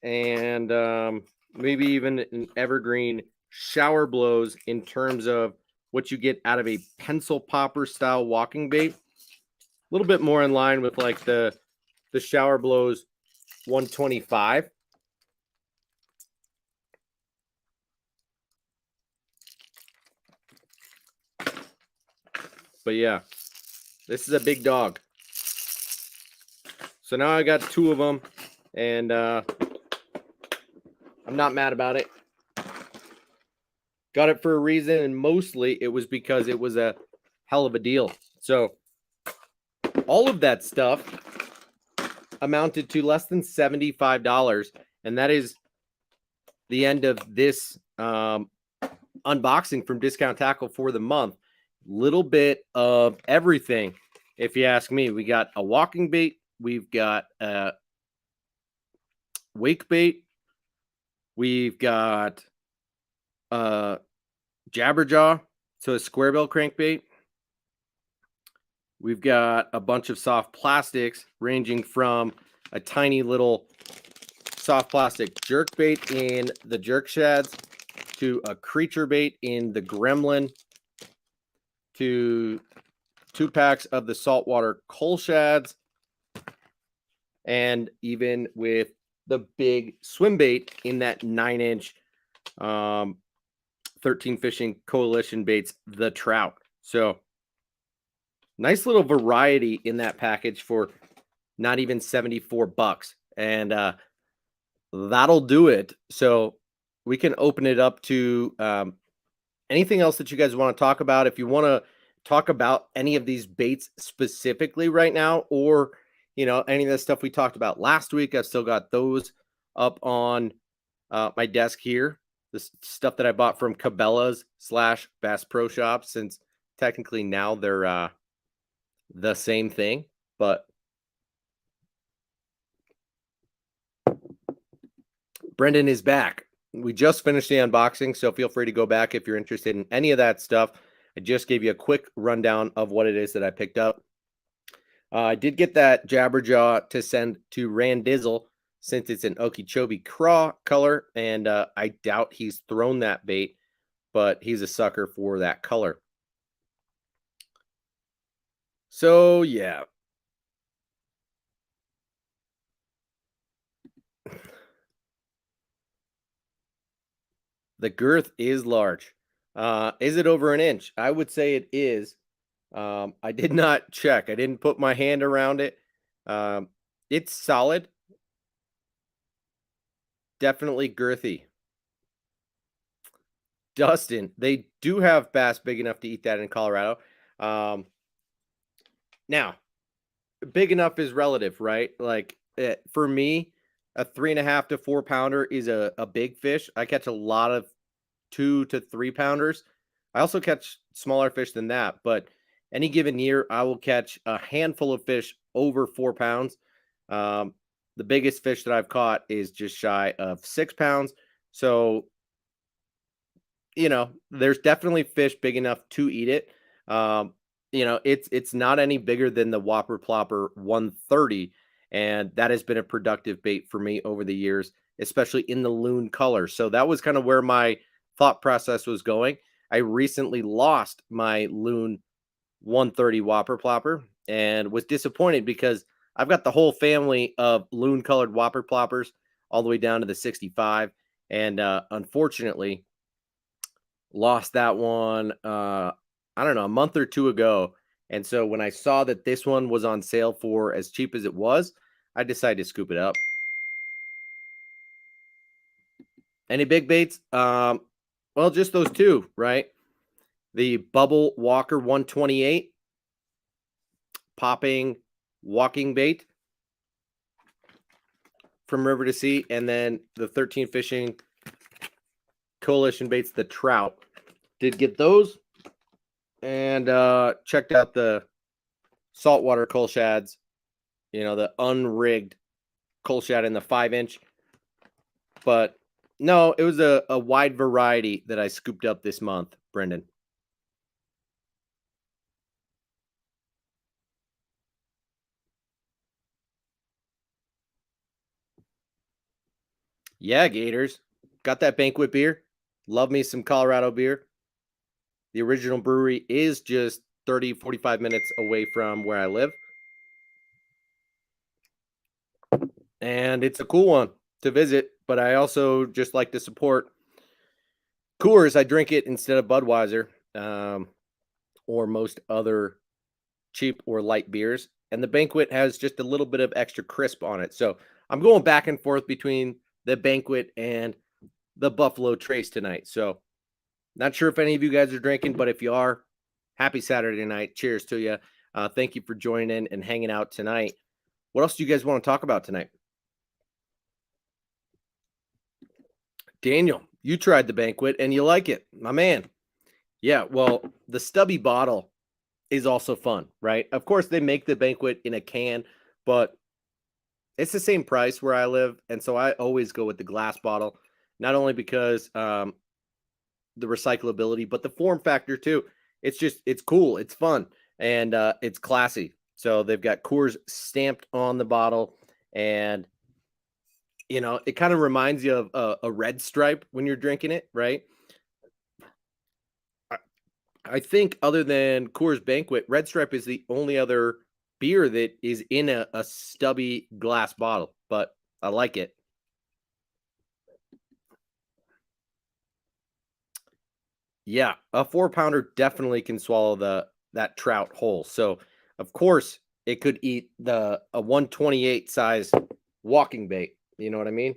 and maybe even an Evergreen Shower Blows in terms of what you get out of a pencil popper style walking bait. A little bit more in line with like the Shower Blows 125. But yeah, this is a big dog. So now I got 2 of them, and I'm not mad about it. Got it for a reason, and mostly it was because it was a hell of a deal. So all of that stuff amounted to less than $75, and that is the end of this unboxing from Discount Tackle for the month. Little bit of everything, if you ask me. We got a walking bait, we've got a wake bait, we've got Jabberjaw, so a square bill crankbait. We've got a bunch of soft plastics ranging from a tiny little soft plastic jerk bait in the Jerk Shads to a creature bait in the Gremlin to 2 packs of the saltwater coal shads, and even with the big swim bait in that 9-inch 13 Fishing Coalition baits, the Trout. So nice little variety in that package for not even $74, and that'll do it. So we can open it up to anything else that you guys want to talk about. If you want to talk about any of these baits specifically right now, or any of the stuff we talked about last week, I've still got those up on my desk here. This stuff that I bought from Cabela's / Bass Pro Shop, since technically now they're the same thing, but Brendan is back. We just finished the unboxing, so feel free to go back if you're interested in any of that stuff. I just gave you a quick rundown of what it is that I picked up. I did get that Jabberjaw to send to Randizzle, since it's an Okeechobee Craw color, and I doubt he's thrown that bait, but he's a sucker for that color. So yeah. The girth is large. Is it over an inch? I would say it is. I did not check. I didn't put my hand around it. It's solid. Definitely girthy. Dustin, they do have bass big enough to eat that in Colorado. Now, big enough is relative, right? Like for me, a 3.5 to 4 pounder is a big fish. I catch a lot of 2 to 3 pounders. I also catch smaller fish than that, but any given year, I will catch a handful of fish over 4 pounds. The biggest fish that I've caught is just shy of 6 pounds. So there's definitely fish big enough to eat it. Um, it's not any bigger than the Whopper Plopper 130, and that has been a productive bait for me over the years, especially in the loon color. So that was kind of where my thought process was going. I recently lost my loon 130 Whopper Plopper and was disappointed because I've got the whole family of loon colored Whopper Ploppers all the way down to the 65. And unfortunately, lost that one, I don't know, a month or two ago. And so when I saw that this one was on sale for as cheap as it was, I decided to scoop it up. Any big baits? Well, just those two, right? The Bubble Walker 128 popping walking bait from River to Sea, and then the 13 Fishing Coalition baits, the trout. Did get those, and checked out the saltwater coal shads, the unrigged coal shad in the 5-inch. But no, it was a wide variety that I scooped up this month, Brendan. Yeah, Gators. Got that banquet beer. Love me some Colorado beer. The original brewery is just 30, 45 minutes away from where I live. And it's a cool one to visit, but I also just like to support Coors. I drink it instead of Budweiser or most other cheap or light beers. And the banquet has just a little bit of extra crisp on it. So I'm going back and forth between the banquet and the Buffalo Trace tonight. So not sure if any of you guys are drinking, but if you are, happy Saturday night. Cheers to you. Thank you for joining in and hanging out tonight. What else do you guys want to talk about tonight? Daniel, you tried the banquet and you like it, my man. Yeah, well, the stubby bottle is also fun, right? Of course, they make the banquet in a can, but it's the same price where I live. And so I always go with the glass bottle, not only because the recyclability, but the form factor too. It's cool, it's fun, and it's classy. So they've got Coors stamped on the bottle, and it kind of reminds you of a Red Stripe when you're drinking it, right? I think other than Coors Banquet, Red Stripe is the only other beer that is in a stubby glass bottle, but I like it. Yeah, a 4-pounder definitely can swallow that trout whole. So, of course, it could eat a 128 size walking bait. You know what I mean?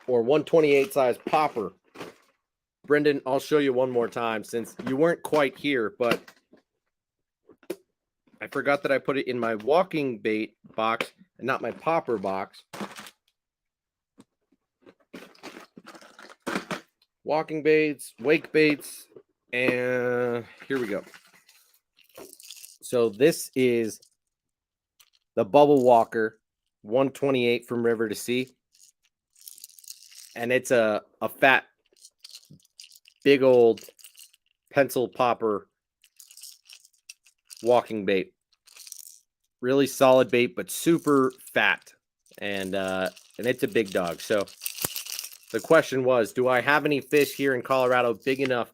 Or 128 size popper. Brendan, I'll show you one more time since you weren't quite here, but I forgot that I put it in my walking bait box and not my popper box. Walking baits, wake baits, and here we go. So this is the Bubble Walker 128 from River to Sea. And it's a fat, big old pencil popper walking bait. Really solid bait, but super fat. And it's a big dog. So the question was, do I have any fish here in Colorado big enough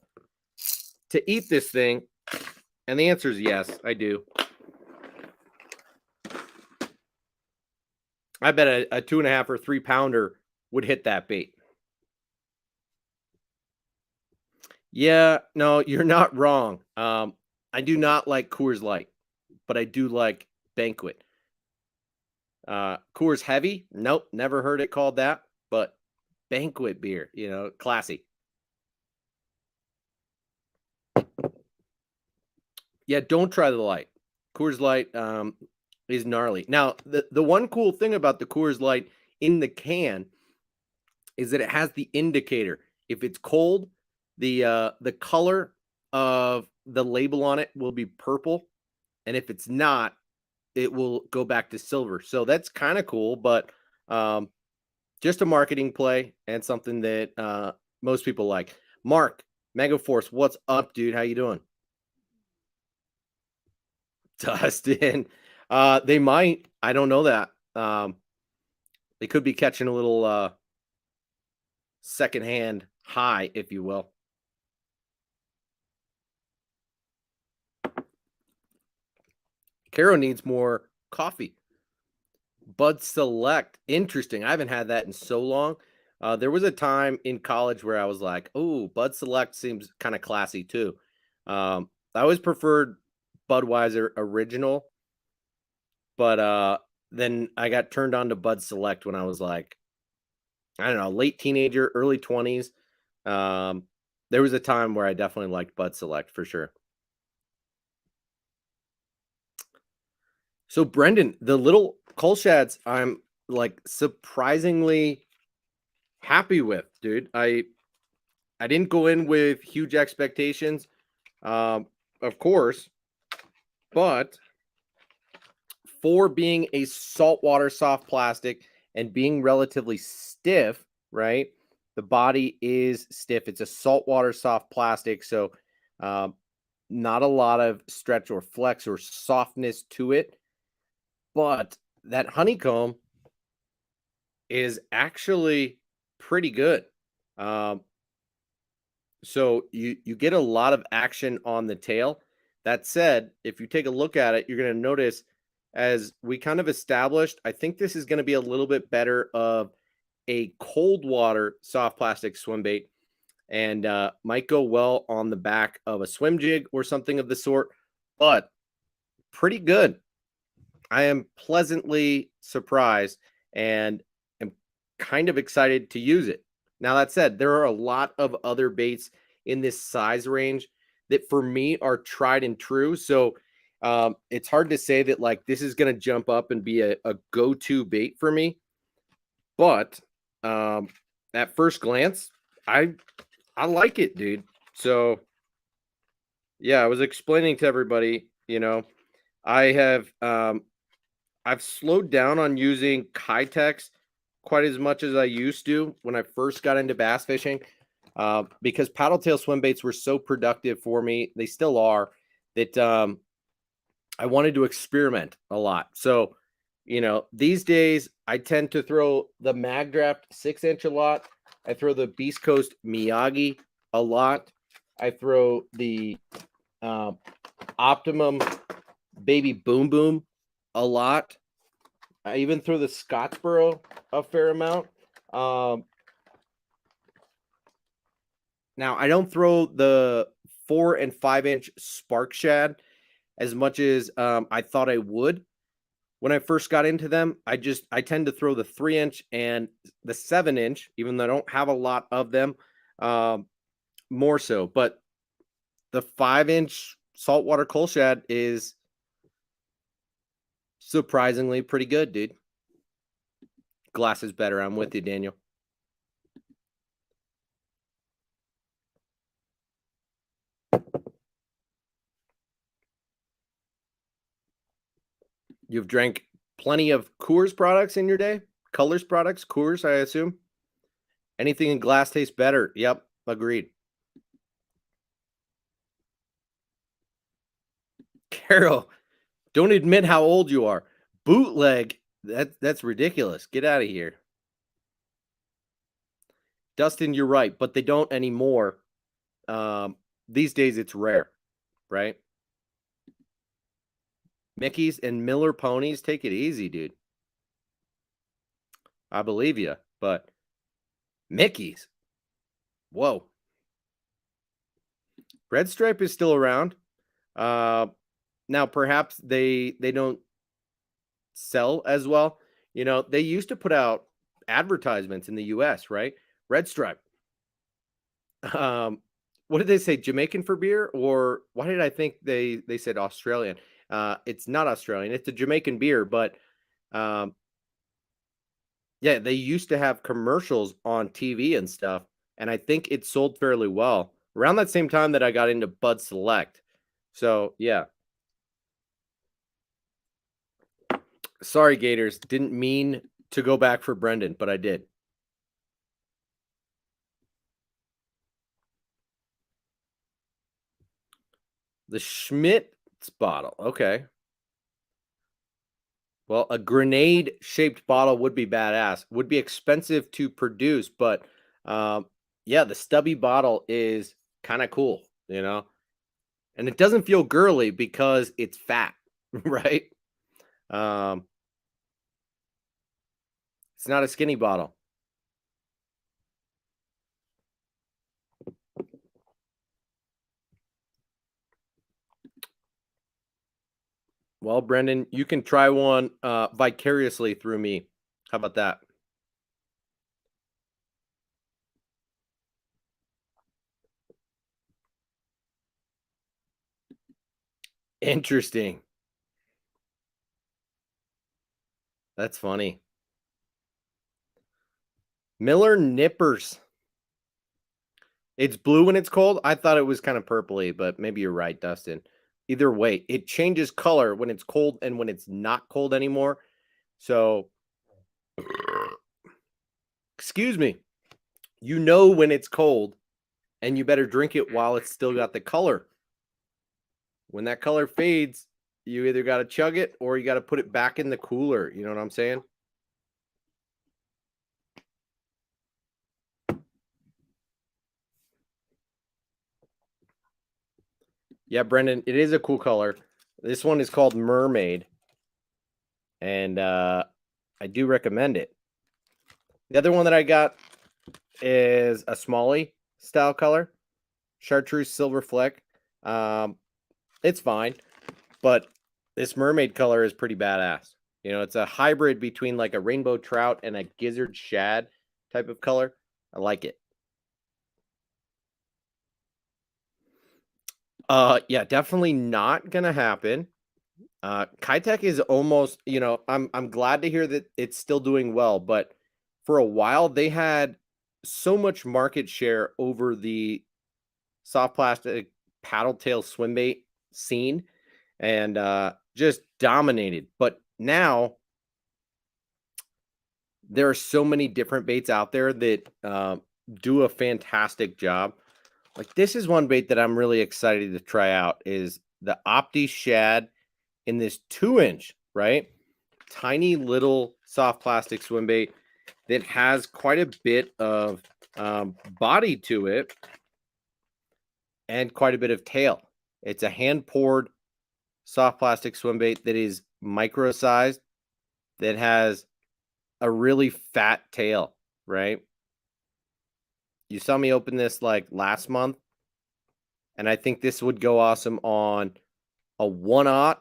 to eat this thing? And the answer is yes, I do. I bet a 2.5 or 3-pounder would hit that bait. Yeah, no, you're not wrong. I do not like Coors Light, but I do like Banquet. Coors Heavy, nope, never heard it called that, but Banquet beer, classy. Yeah, don't try the light. Coors Light is gnarly. Now, the one cool thing about the Coors Light in the can is that it has the indicator. If it's cold, the color of the label on it will be purple, and if it's not, it will go back to silver. So that's kind of cool, but just a marketing play and something that most people like. Mark, Megaforce, what's up, dude? How you doing? Dustin. They might. I don't know that. They could be catching a little secondhand high, if you will. Caro needs more coffee. Bud Select. Interesting. I haven't had that in so long. There was a time in college where I was like, oh, Bud Select seems kind of classy too. I always preferred Budweiser Original, but then I got turned on to Bud Select when I was like, I don't know, late teenager, early 20s. There was a time where I definitely liked Bud Select for sure. So Brendan, the little Kolschads, I'm like surprisingly happy with, dude. I didn't go in with huge expectations, of course, but for being a saltwater soft plastic and being relatively stiff, right? The body is stiff. It's a saltwater soft plastic, so um, not a lot of stretch or flex or softness to it. But that honeycomb is actually pretty good. Um, so you get a lot of action on the tail. That said, if you take a look at it, you're going to notice as we kind of established, I think this is going to be a little bit better of a cold water soft plastic swim bait and might go well on the back of a swim jig or something of the sort, but pretty good. I am pleasantly surprised and am kind of excited to use it. Now, that said, there are a lot of other baits in this size range that for me are tried and true. So it's hard to say that like this is going to jump up and be a go-to bait for me. But at first glance, I like it, dude. So yeah, I was explaining to everybody, I have I've slowed down on using Kitex quite as much as I used to when I first got into bass fishing, because paddle tail swim baits were so productive for me. They still are. That I wanted to experiment a lot. So, these days I tend to throw the Magdraft 6-inch a lot. I throw the Beast Coast Miyagi a lot. I throw the Optimum Baby Boom Boom a lot. I even throw the Scottsboro a fair amount. Now I don't throw the 4 and 5-inch Spark Shad as much as I thought I would when I first got into them. I tend to throw the 3-inch and the 7-inch, even though I don't have a lot of them, more so. But the 5-inch saltwater coal shad is surprisingly pretty good, dude. Glass is better. I'm with you, Daniel. You've drank plenty of Coors products in your day? Colors products? Coors, I assume? Anything in glass tastes better. Yep, agreed. Carol, don't admit how old you are. Bootleg, that's ridiculous. Get out of here. Dustin, you're right, but they don't anymore. These days it's rare, right? Mickey's and Miller ponies, take it easy, dude. I believe you, but Mickey's, whoa. Red Stripe is still around. Now perhaps they don't sell as well. They used to put out advertisements in the US, right? Red Stripe. What did they say? Jamaican for beer? Or why did I think they said Australian? It's not Australian, it's a Jamaican beer, but yeah, they used to have commercials on TV and stuff, and I think it sold fairly well around that same time that I got into Bud Select. So yeah. Sorry, Gators. Didn't mean to go back for Brendan, but I did. The Schmidt's bottle. Okay. Well, a grenade-shaped bottle would be badass. Would be expensive to produce, but um, yeah, the stubby bottle is kind of cool, you know? And it doesn't feel girly because it's fat, right? Um, it's not a skinny bottle. Well, Brendan, you can try one vicariously through me. How about that? Interesting. That's funny. Miller Nippers. It's blue when it's cold. I thought it was kind of purpley, but maybe you're right, Dustin. Either way, it changes color when it's cold and when it's not cold anymore. So, excuse me. You know when it's cold and you better drink it while it's still got the color. When that color fades, you either got to chug it or you got to put it back in the cooler. You know what I'm saying? Yeah, Brendan, it is a cool color. This one is called Mermaid, and I do recommend it. The other one that I got is a Smalley style color, Chartreuse Silver Fleck. It's fine, but this mermaid color is pretty badass. You know, it's a hybrid between like a rainbow trout and a gizzard shad type of color. I like it. Yeah, definitely not gonna happen. Kitech is almost, you know, I'm glad to hear that it's still doing well, but for a while they had so much market share over the soft plastic paddle tail swim bait scene and just dominated. But now there are so many different baits out there that do a fantastic job. Like this is one bait that I'm really excited to try out is the Opti Shad in this 2-inch, right? Tiny little soft plastic swim bait that has quite a bit of body to it and quite a bit of tail. It's a hand poured soft plastic swim bait that is micro sized, that has a really fat tail, right? You saw me open this like last month, and I think this would go awesome on a 1/0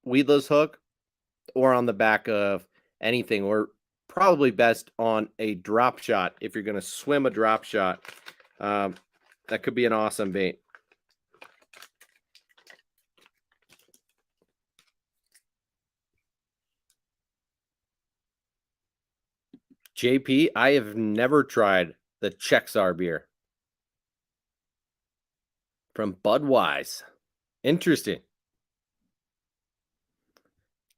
weedless hook or on the back of anything, or probably best on a drop shot if you're going to swim a drop shot. That could be an awesome bait. JP, I have never tried the Czechsar beer from Budweiser. Interesting.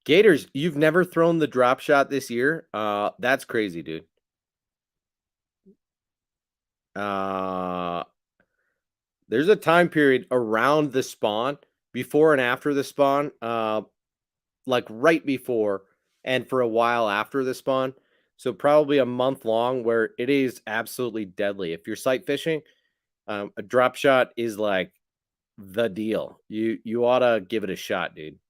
Gators, you've never thrown the drop shot this year? That's crazy, dude. There's a time period around the spawn, before and after the spawn, like right before and for a while after the spawn. So probably a month long where it is absolutely deadly. If you're sight fishing, a drop shot is like the deal. You ought to give it a shot, dude.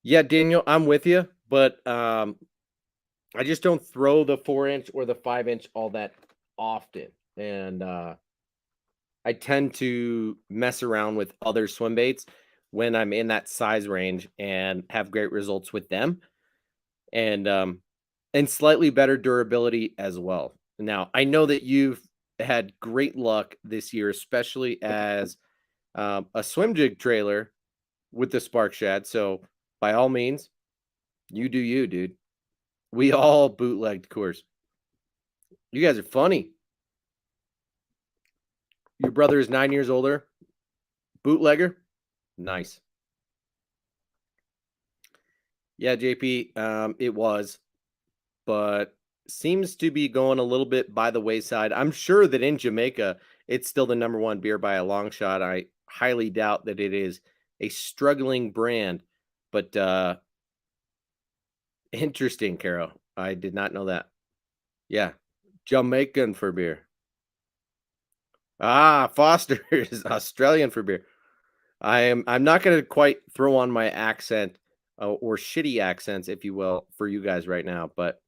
Yeah, Daniel, I'm with you, but I just don't throw the 4-inch or the 5-inch all that often. And I tend to mess around with other swim baits when I'm in that size range and have great results with them. And slightly better durability as well. Now, I know that you've had great luck this year, especially as a swim jig trailer with the Spark Shad. So by all means, you do you, dude. We all bootlegged Coors. You guys are funny. Your brother is 9 years older. Bootlegger. Nice. Yeah, JP. It was, but seems to be going a little bit by the wayside. I'm sure that in Jamaica, it's still the number one beer by a long shot. I highly doubt that it is a struggling brand, but interesting, Carol. I did not know that. Yeah, Jamaican for beer. Ah, Foster is Australian for beer. I'm not going to quite throw on my accent or shitty accents, if you will, for you guys right now, but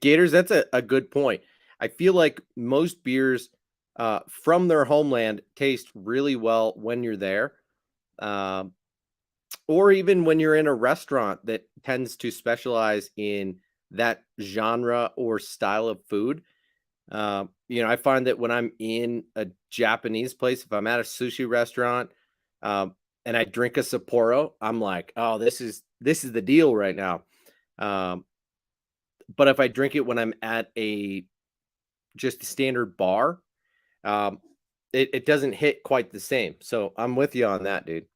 Gators, that's a good point. I feel like most beers from their homeland taste really well when you're there, um, or even when you're in a restaurant that tends to specialize in that genre or style of food. I find that when I'm in a Japanese place, if I'm at a sushi restaurant, and I drink a Sapporo, I'm like, oh, this is the deal right now. Um, but if I drink it when I'm at a just a standard bar, um, it doesn't hit quite the same. So I'm with you on that, dude.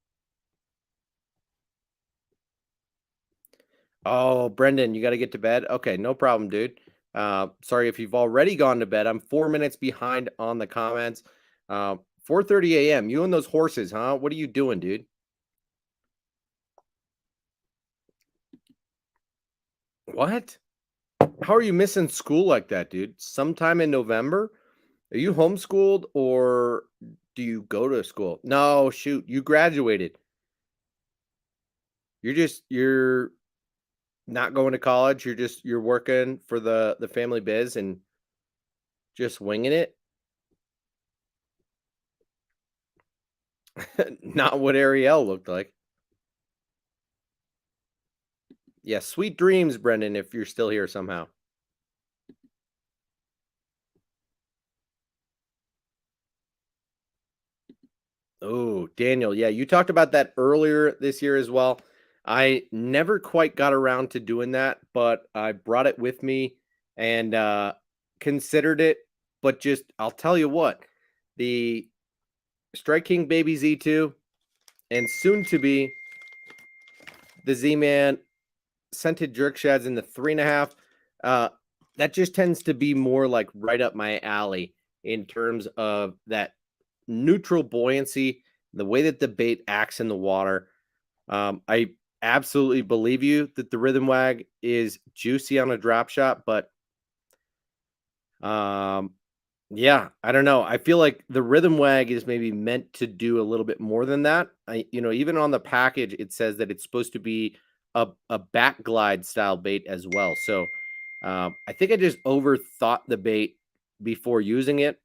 Oh, Brendan, you got to get to bed. Okay, no problem, dude. Sorry if you've already gone to bed. I'm 4 minutes behind on the comments. 4:30 a.m. You and those horses, huh? What are you doing, dude? What? How are you missing school like that, dude? Sometime in November? Are you homeschooled or do you go to school? No, shoot, you graduated. You're not going to college. You're working for the family biz and just winging it. Not what Ariel looked like. Yeah, sweet dreams, Brendan, if you're still here somehow. Oh, Daniel. Yeah, you talked about that earlier this year as well. I never quite got around to doing that, but I brought it with me and considered it. But just, I'll tell you what, the Strike King Baby Z2 and soon to be the Z Man scented jerk shads in the 3.5. Uh, that just tends to be more like right up my alley in terms of that neutral buoyancy, the way that the bait acts in the water. I absolutely believe you that the Rhythm Wag is juicy on a drop shot, but um, yeah, I don't know. I feel like the Rhythm Wag is maybe meant to do a little bit more than that. Even on the package, it says that it's supposed to be a back glide style bait as well. So I think I just overthought the bait before using it,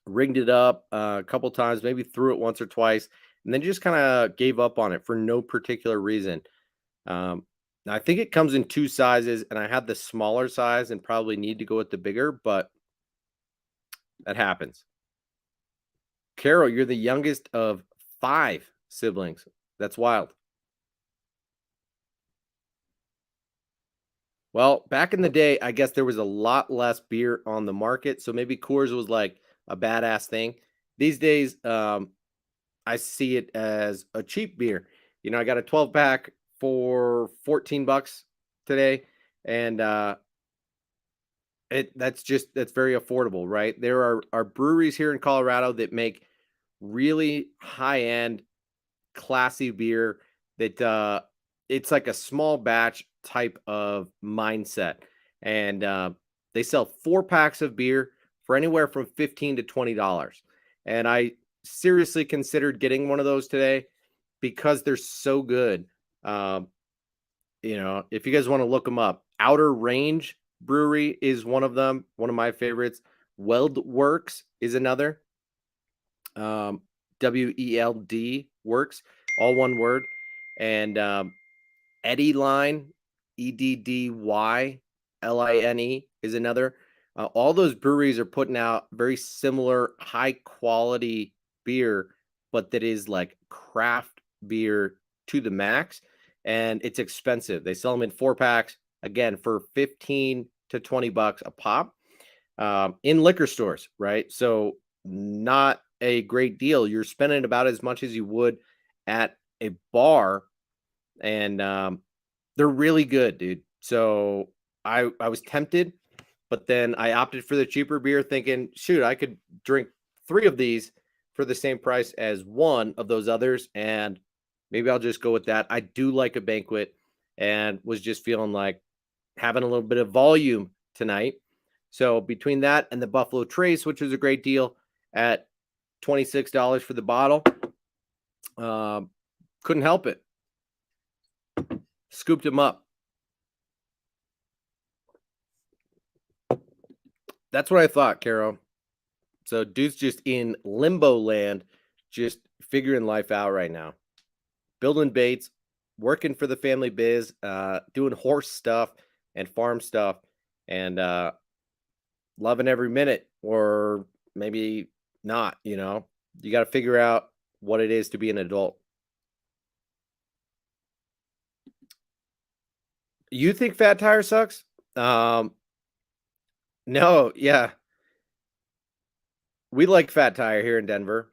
rigged it up a couple times, maybe threw it once or twice, and then just kind of gave up on it for no particular reason. Now I think it comes in two sizes, and I had the smaller size and probably need to go with the bigger, but that happens. Carol, you're the youngest of 5 siblings. That's wild. Well, back in the day, I guess there was a lot less beer on the market, so maybe Coors was like a badass thing. These days, I see it as a cheap beer. I got a 12 pack for 14 bucks today, and that's very affordable, right? There are breweries here in Colorado that make really high end classy beer that it's like a small batch type of mindset. And they sell 4 packs of beer for anywhere from 15 to $20. And I seriously considered getting one of those today because they're so good. Um, if you guys want to look them up, Outer Range Brewery is one of them, one of my favorites. Weld Works is another. WELD Works, all one word. And Eddie Line, EDDYLINE is another. All those breweries are putting out very similar high quality beer, but that is like craft beer to the max. And it's expensive. They sell them in 4 packs, again, for 15 to 20 bucks a pop in liquor stores, right? So, not a great deal. You're spending about as much as you would at a bar, and they're really good, dude. So I was tempted, but then I opted for the cheaper beer, thinking, shoot, I could drink 3 of these for the same price as one of those others, and maybe I'll just go with that. I do like a banquet, and was just feeling like having a little bit of volume tonight. So between that and the Buffalo Trace, which was a great deal at $26 for the bottle, couldn't help it. Scooped him up. That's what I thought, Caro. So dude's just in limbo land, just figuring life out right now. Building baits, working for the family biz, doing horse stuff and farm stuff, and loving every minute, or maybe not, you know. You got to figure out what it is to be an adult. You think Fat Tire sucks? No, yeah. We like Fat Tire here in Denver.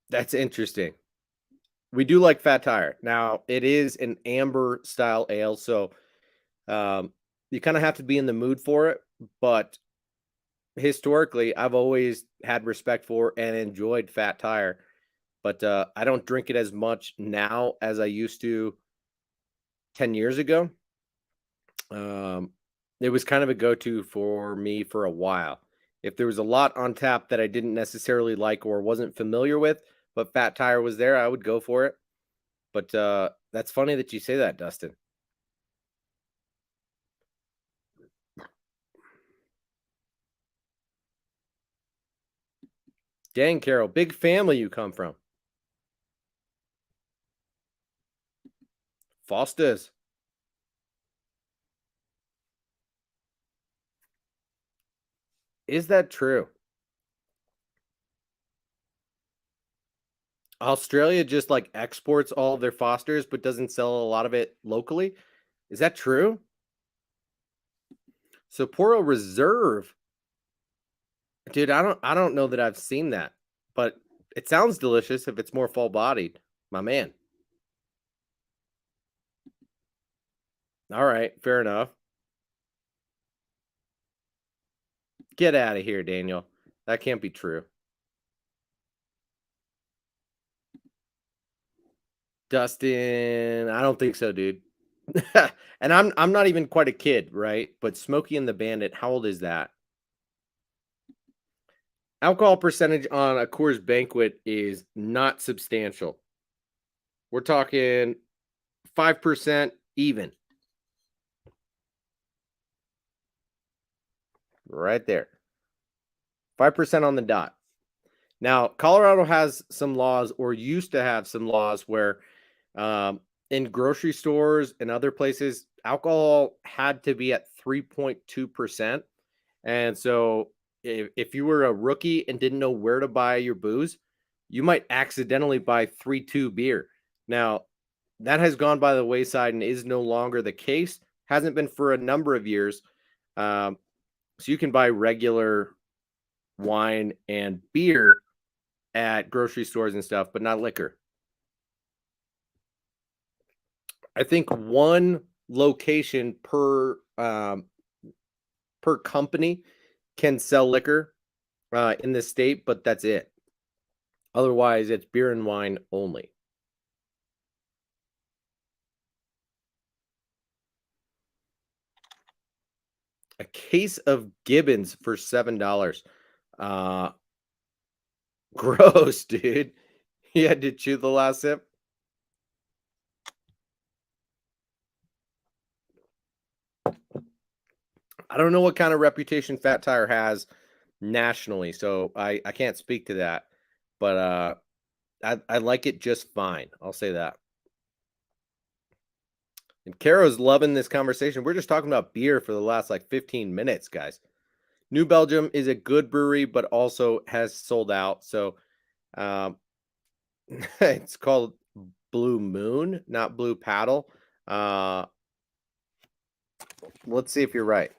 That's interesting. We do like Fat Tire. Now, it is an amber style ale, so you kind of have to be in the mood for it. But historically, I've always had respect for and enjoyed Fat Tire. But I don't drink it as much now as I used to 10 years ago. It was kind of a go-to for me for a while. If there was a lot on tap that I didn't necessarily like or wasn't familiar with, but Fat Tire was there, I would go for it. But that's funny that you say that, Dustin. Dang, Carol, big family you come from. Foster's. Is that true? Australia just like exports all of their Fosters, but doesn't sell a lot of it locally. Is that true? Sapporo Reserve, dude. I don't know that I've seen that, but it sounds delicious if it's more full bodied, my man. All right, fair enough. Get out of here, Daniel. That can't be true. Dustin, I don't think so, dude. And I'm not even quite a kid, right? But Smokey and the Bandit, how old is that? Alcohol percentage on a Coors Banquet is not substantial. We're talking 5% even. Right there. 5% on the dot. Now, Colorado has some laws, or used to have some laws, where in grocery stores and other places, alcohol had to be at 3.2%. And so if you were a rookie and didn't know where to buy your booze, you might accidentally buy 3.2 beer. Now, that has gone by the wayside and is no longer the case. Hasn't been for a number of years. So you can buy regular wine and beer at grocery stores and stuff, but not liquor. I think one location per company can sell liquor in the state, but that's it. Otherwise, it's beer and wine only. A case of Gibbons for $7. Uh, gross, dude. You had to chew the last sip. I don't know what kind of reputation Fat Tire has nationally, so I can't speak to that. But I like it just fine. I'll say that. And Caro's loving this conversation. We're just talking about beer for the last like 15 minutes, guys. New Belgium is a good brewery, but also has sold out. So um, it's called Blue Moon, not Blue Paddle. Uh, let's see if you're right.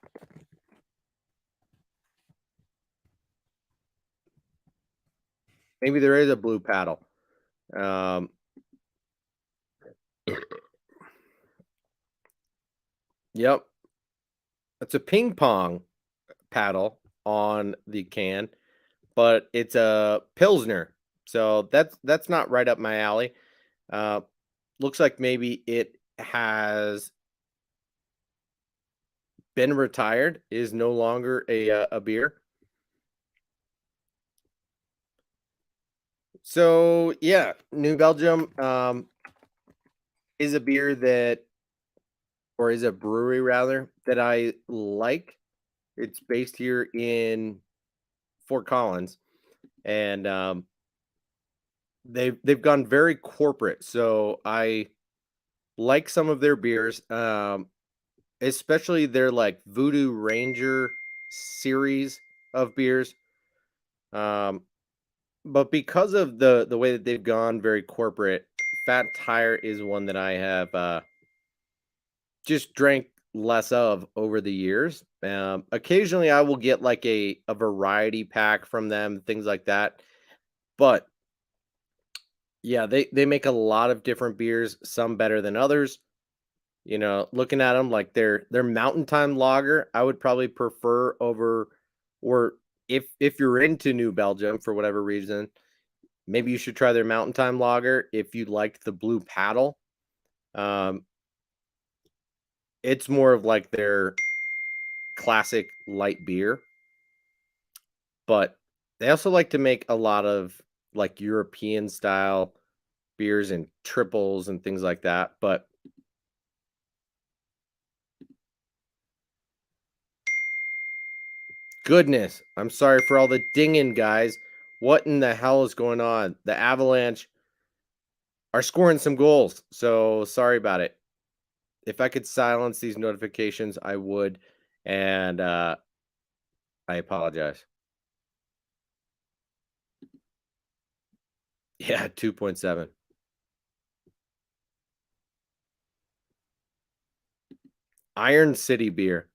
Maybe there is a Blue Paddle. Um, Yep. It's a ping pong paddle on the can, but it's a Pilsner. So that's not right up my alley. Uh, looks like maybe it has been retired, is no longer a beer. So yeah, New Belgium is a beer that, or is a brewery rather, that I like. It's based here in Fort Collins, and they've gone very corporate. So I like some of their beers, especially their like Voodoo Ranger series of beers. Um, but because of the way that they've gone very corporate, Fat Tire is one that I have just drank less of over the years. Occasionally, I will get like a variety pack from them, things like that. But yeah, they make a lot of different beers, some better than others. You know, looking at them like their Mountain Time lager, I would probably prefer over, or if you're into New Belgium for whatever reason, maybe you should try their Mountain Time lager if you liked the Blue Paddle. Um, it's more of like their classic light beer, but they also like to make a lot of like European style beers and triples and things like that. But goodness, I'm sorry for all the dinging, guys. What in the hell is going on? The Avalanche are scoring some goals, so sorry about it. If I could silence these notifications, I would, and I apologize. Yeah, 2.7. Iron City beer.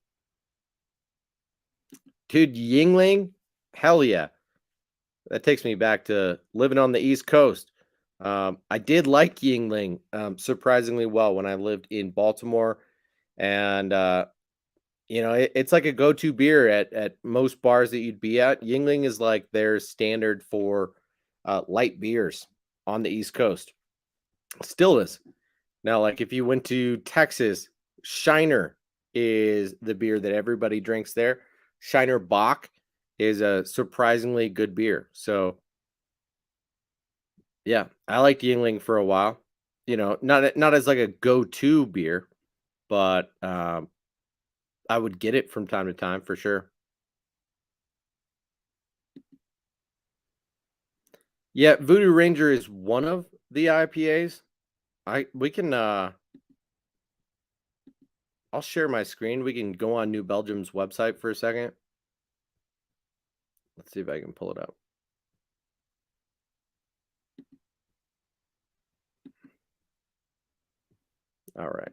Dude, Yingling? Hell yeah. That takes me back to living on the East Coast. I did like Yingling surprisingly well when I lived in Baltimore, and you know it's like a go-to beer at most bars that you'd be at. Yingling is like their standard for light beers on the East Coast. Still is. Now, like if you went to Texas, Shiner is the beer that everybody drinks there. Shiner Bock is a surprisingly good beer. So yeah, I liked Yingling for a while. You know, not as like a go-to beer, but I would get it from time to time for sure. Yeah, Voodoo Ranger is one of the IPAs. I we can I'll share my screen. We can go on New Belgium's website for a second. Let's see if I can pull it up. All right.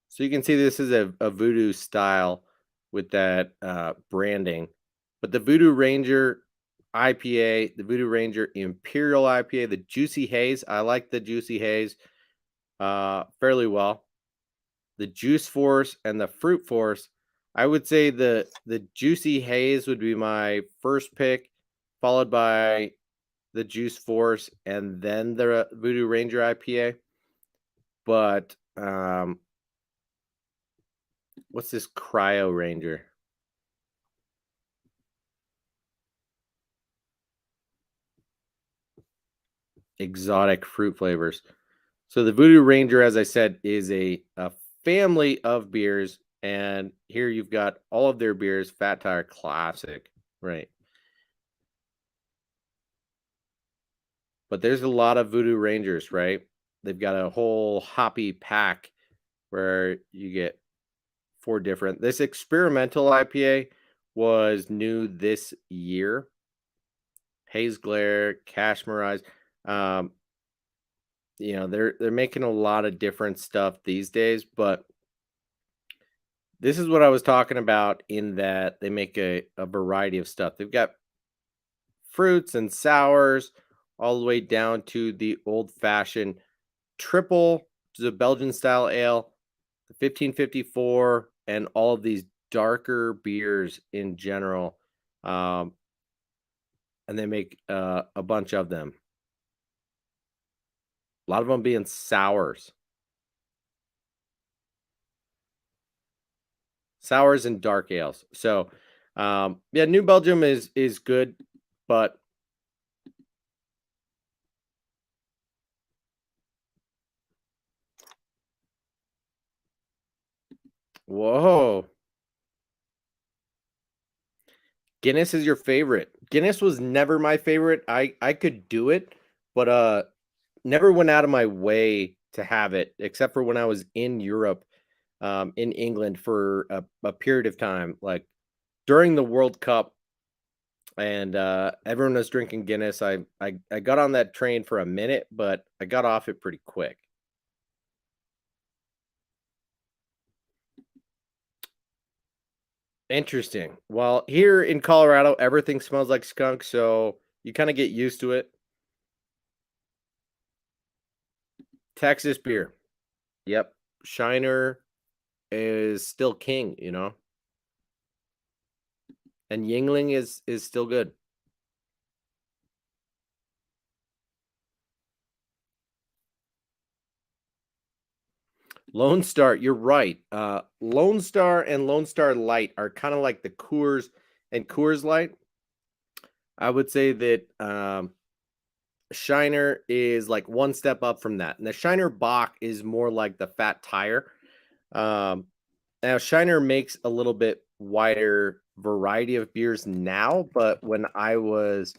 So you can see this is a Voodoo style with that branding. But the Voodoo Ranger IPA, the Voodoo Ranger Imperial IPA, the Juicy Haze, I like the Juicy Haze fairly well. The Juice Force and the Fruit Force, I would say the Juicy Haze would be my first pick, followed by the Juice Force and then the Voodoo Ranger IPA. But what's this Cryo Ranger? Exotic fruit flavors. So the Voodoo Ranger, as I said, is a family of beers, and here you've got all of their beers. Fat Tire Classic, right? But there's a lot of Voodoo Rangers, right? They've got a whole hoppy pack where you get four different. This experimental IPA was new this year. Haze Glare, Cash Mirage. Um, you know, they're making a lot of different stuff these days, but this is what I was talking about in that they make a variety of stuff. They've got fruits and sours all the way down to the old fashioned triple, which is a Belgian style ale, the 1554, and all of these darker beers in general. And they make a bunch of them. A lot of them being sours. Sours and dark ales. So, yeah, New Belgium is good, but whoa, Guinness is your favorite. Guinness was never my favorite. I could do it, but never went out of my way to have it, except for when I was in Europe, in England for a period of time, like during the World Cup, and everyone was drinking Guinness. I got on that train for a minute, but I got off it pretty quick. Interesting. Well, here in Colorado, everything smells like skunk, so you kind of get used to it. Texas beer. Yep. Shiner is still king, you know. And Yingling is still good. Lone Star, you're right. Lone Star and Lone Star Light are kind of like the Coors and Coors Light. I would say that Shiner is like one step up from that. And the Shiner Bock is more like the Fat Tire. Um, Now Shiner makes a little bit wider variety of beers now, but when I was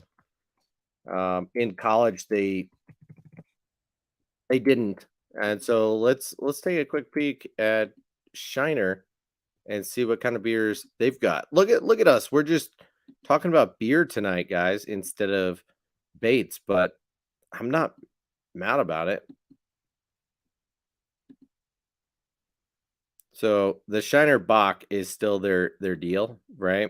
in college, they didn't. And so let's take a quick peek at Shiner and see what kind of beers they've got. Look at us. We're just talking about beer tonight, guys, instead of Bates, but I'm not mad about it. So the Shiner Bock is still their deal, right?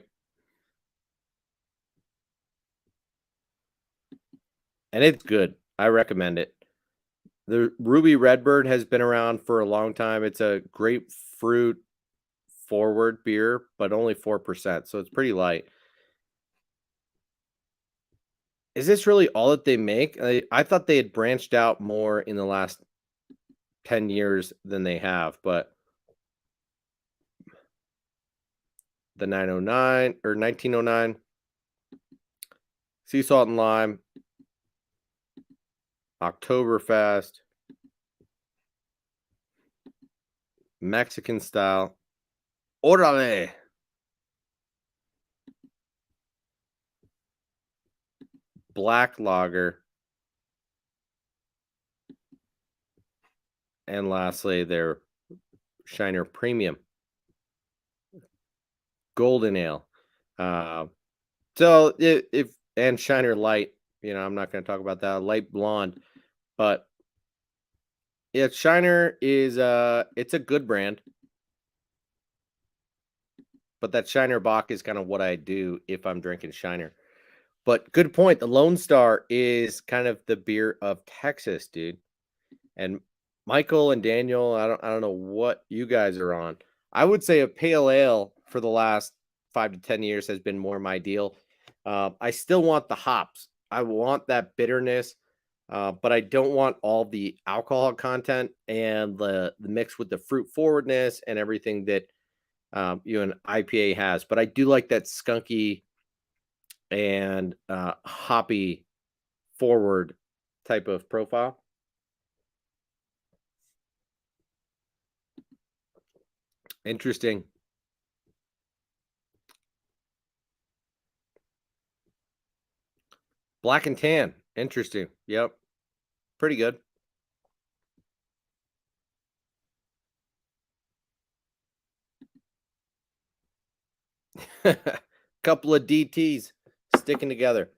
And it's good. I recommend it. The Ruby Redbird has been around for a long time. It's a grapefruit forward beer, but only 4%, so it's pretty light. Is this really all that they make? I thought they had branched out more in the last 10 years than they have, but the 909 or 1909 sea salt and lime, Oktoberfest, Mexican style. Orale. Black lager. And lastly, their Shiner Premium Golden Ale. So if and Shiner Light, I'm not going to talk about that. Light blonde, but yeah, Shiner is it's a good brand, but that Shiner Bock is kind of what I do if I'm drinking Shiner. But good point. The Lone Star is kind of the beer of Texas, dude. And Michael and Daniel, I don't know what you guys are on. I would say a pale ale for the last 5 to 10 years has been more my deal. I still want the hops. I want that bitterness, but I don't want all the alcohol content and the mix with the fruit forwardness and everything that an IPA has. But I do like that skunky and hoppy forward type of profile. Interesting. Black and tan. Interesting. Yep. Pretty good. Couple of DTs sticking together.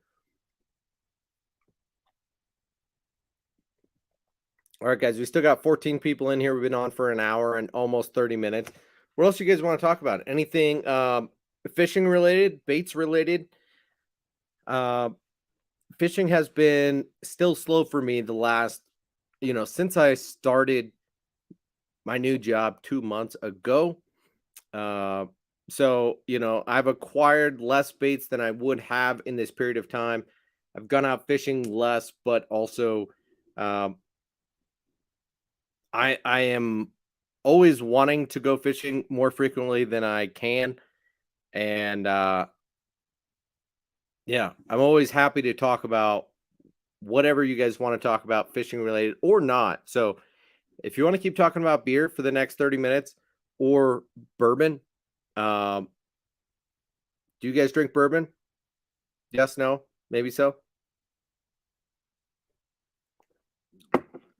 All right, guys, we still got 14 people in here. We've been on for an hour and almost 30 minutes. What else you guys want to talk about? Anything fishing related, baits related? Fishing has been still slow for me the last since I started my new job 2 months ago, uh, so, I've acquired less baits than I would have in this period of time. I've gone out fishing less, but also, um, I am always wanting to go fishing more frequently than I can, and, yeah, I'm always happy to talk about whatever you guys wanna talk about fishing related or not. So, if you wanna keep talking about beer for the next 30 minutes or bourbon, um, do you guys drink bourbon? Yes, no, maybe so?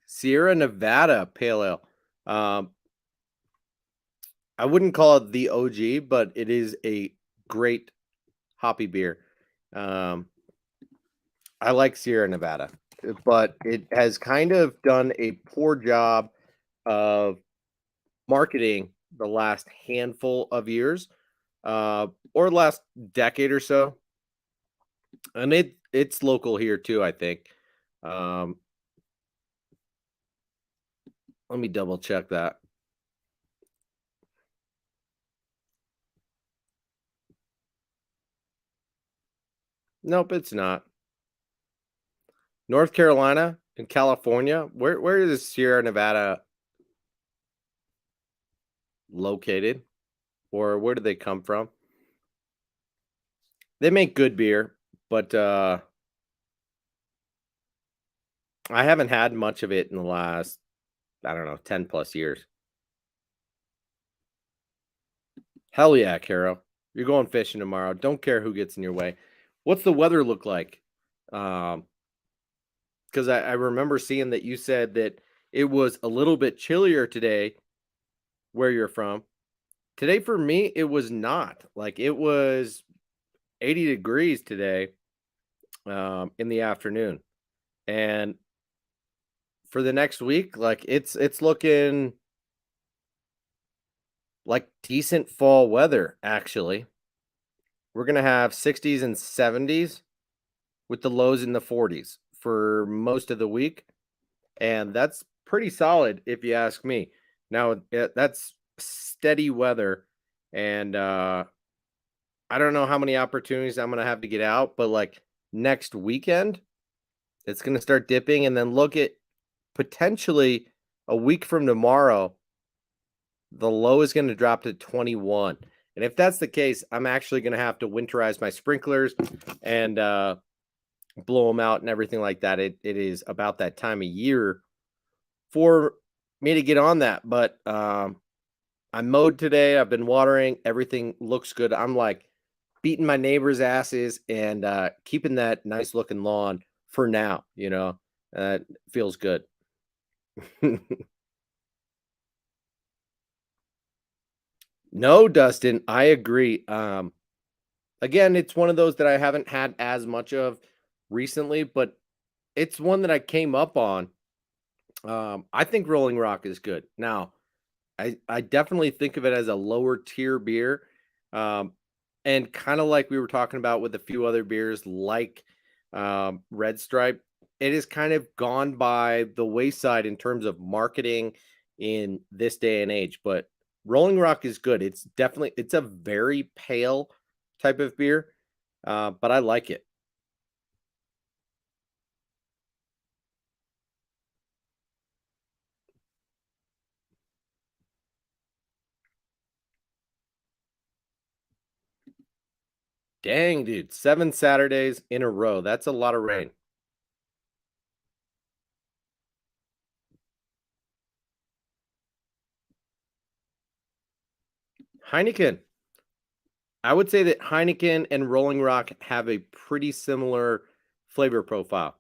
Sierra Nevada Pale Ale. Um, I wouldn't call it the OG, but it is a great hoppy beer. Um, I like Sierra Nevada, but it has kind of done a poor job of marketing the last handful of years, or last decade or so, and it's local here too, I think. Um, Let me double check that. Nope, it's not. North Carolina and California. Where is Sierra Nevada located, or where do they come from? They make good beer, but I haven't had much of it in the last, I don't know, 10 plus years. Hell yeah, Caro. You're going fishing tomorrow. Don't care who gets in your way. What's the weather look like? Um, because I remember seeing that you said that it was a little bit chillier today where you're from. Today for me, it was not. Like it was 80 degrees today, in the afternoon. And for the next week, like it's looking like decent fall weather, actually. We're gonna have 60s and 70s with the lows in the 40s for most of the week, and that's pretty solid if you ask me. Now, that's steady weather, and I don't know how many opportunities I'm gonna have to get out, but like next weekend, it's gonna start dipping, and then look at potentially a week from tomorrow, the low is gonna drop to 21. And if that's the case, I'm actually gonna have to winterize my sprinklers and blow them out and everything like that. It is about that time of year for me to get on that. But I mowed today. I've been watering. Everything looks good. I'm like beating my neighbors' asses and keeping that nice looking lawn for now. Feels good. No, Dustin, I agree. Again, it's one of those that I haven't had as much of recently, but it's one that I came up on. I think Rolling Rock is good. Now, I definitely think of it as a lower tier beer. Um, and kind of like we were talking about with a few other beers like Red Stripe, it has kind of gone by the wayside in terms of marketing in this day and age. But Rolling Rock is good. It's a very pale type of beer, but I like it. Dang, dude, 7 Saturdays in a row. That's a lot of rain. Heineken. I would say that Heineken and Rolling Rock have a pretty similar flavor profile.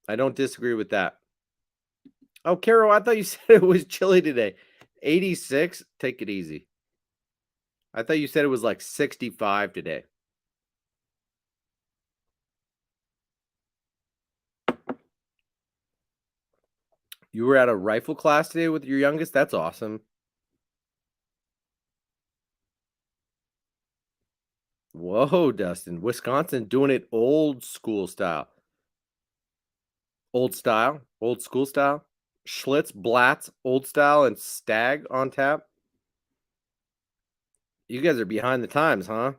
I don't disagree with that. Oh, Carol, I thought you said it was chilly today. 86? Take it easy. I thought you said it was like 65 today. You were at a rifle class today with your youngest? That's awesome. Whoa, Dustin. Wisconsin doing it old school style. Old style? Old school style? Schlitz, Blatz, Old Style, and Stag on tap. You guys are behind the times, huh?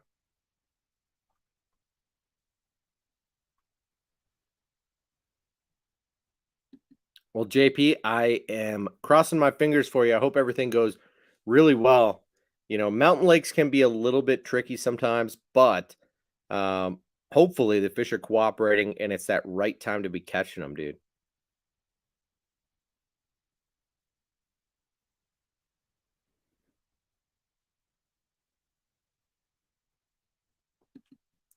Well, JP, I am crossing my fingers for you. I hope everything goes really well. Mountain lakes can be a little bit tricky sometimes, but um, hopefully the fish are cooperating and it's that right time to be catching them, dude.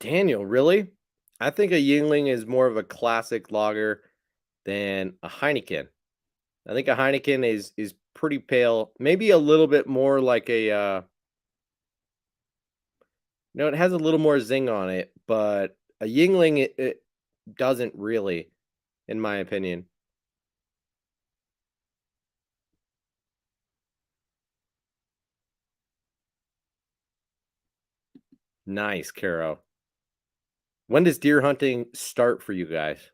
Daniel, really? I think a Yingling is more of a classic lager than a Heineken. I think a Heineken is pretty pale, maybe a little bit more like a it has a little more zing on it, but a Yingling it doesn't really, in my opinion. Nice, Caro. When does deer hunting start for you guys?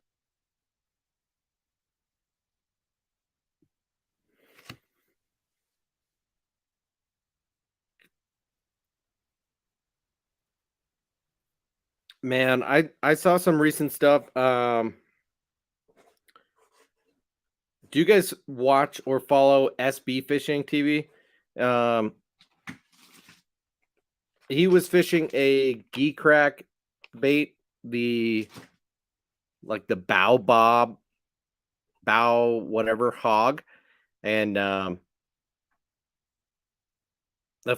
Man, I saw some recent stuff. Do you guys watch or follow SB Fishing TV? Um, he was fishing a geek crack bait, the like the bow whatever hog, and of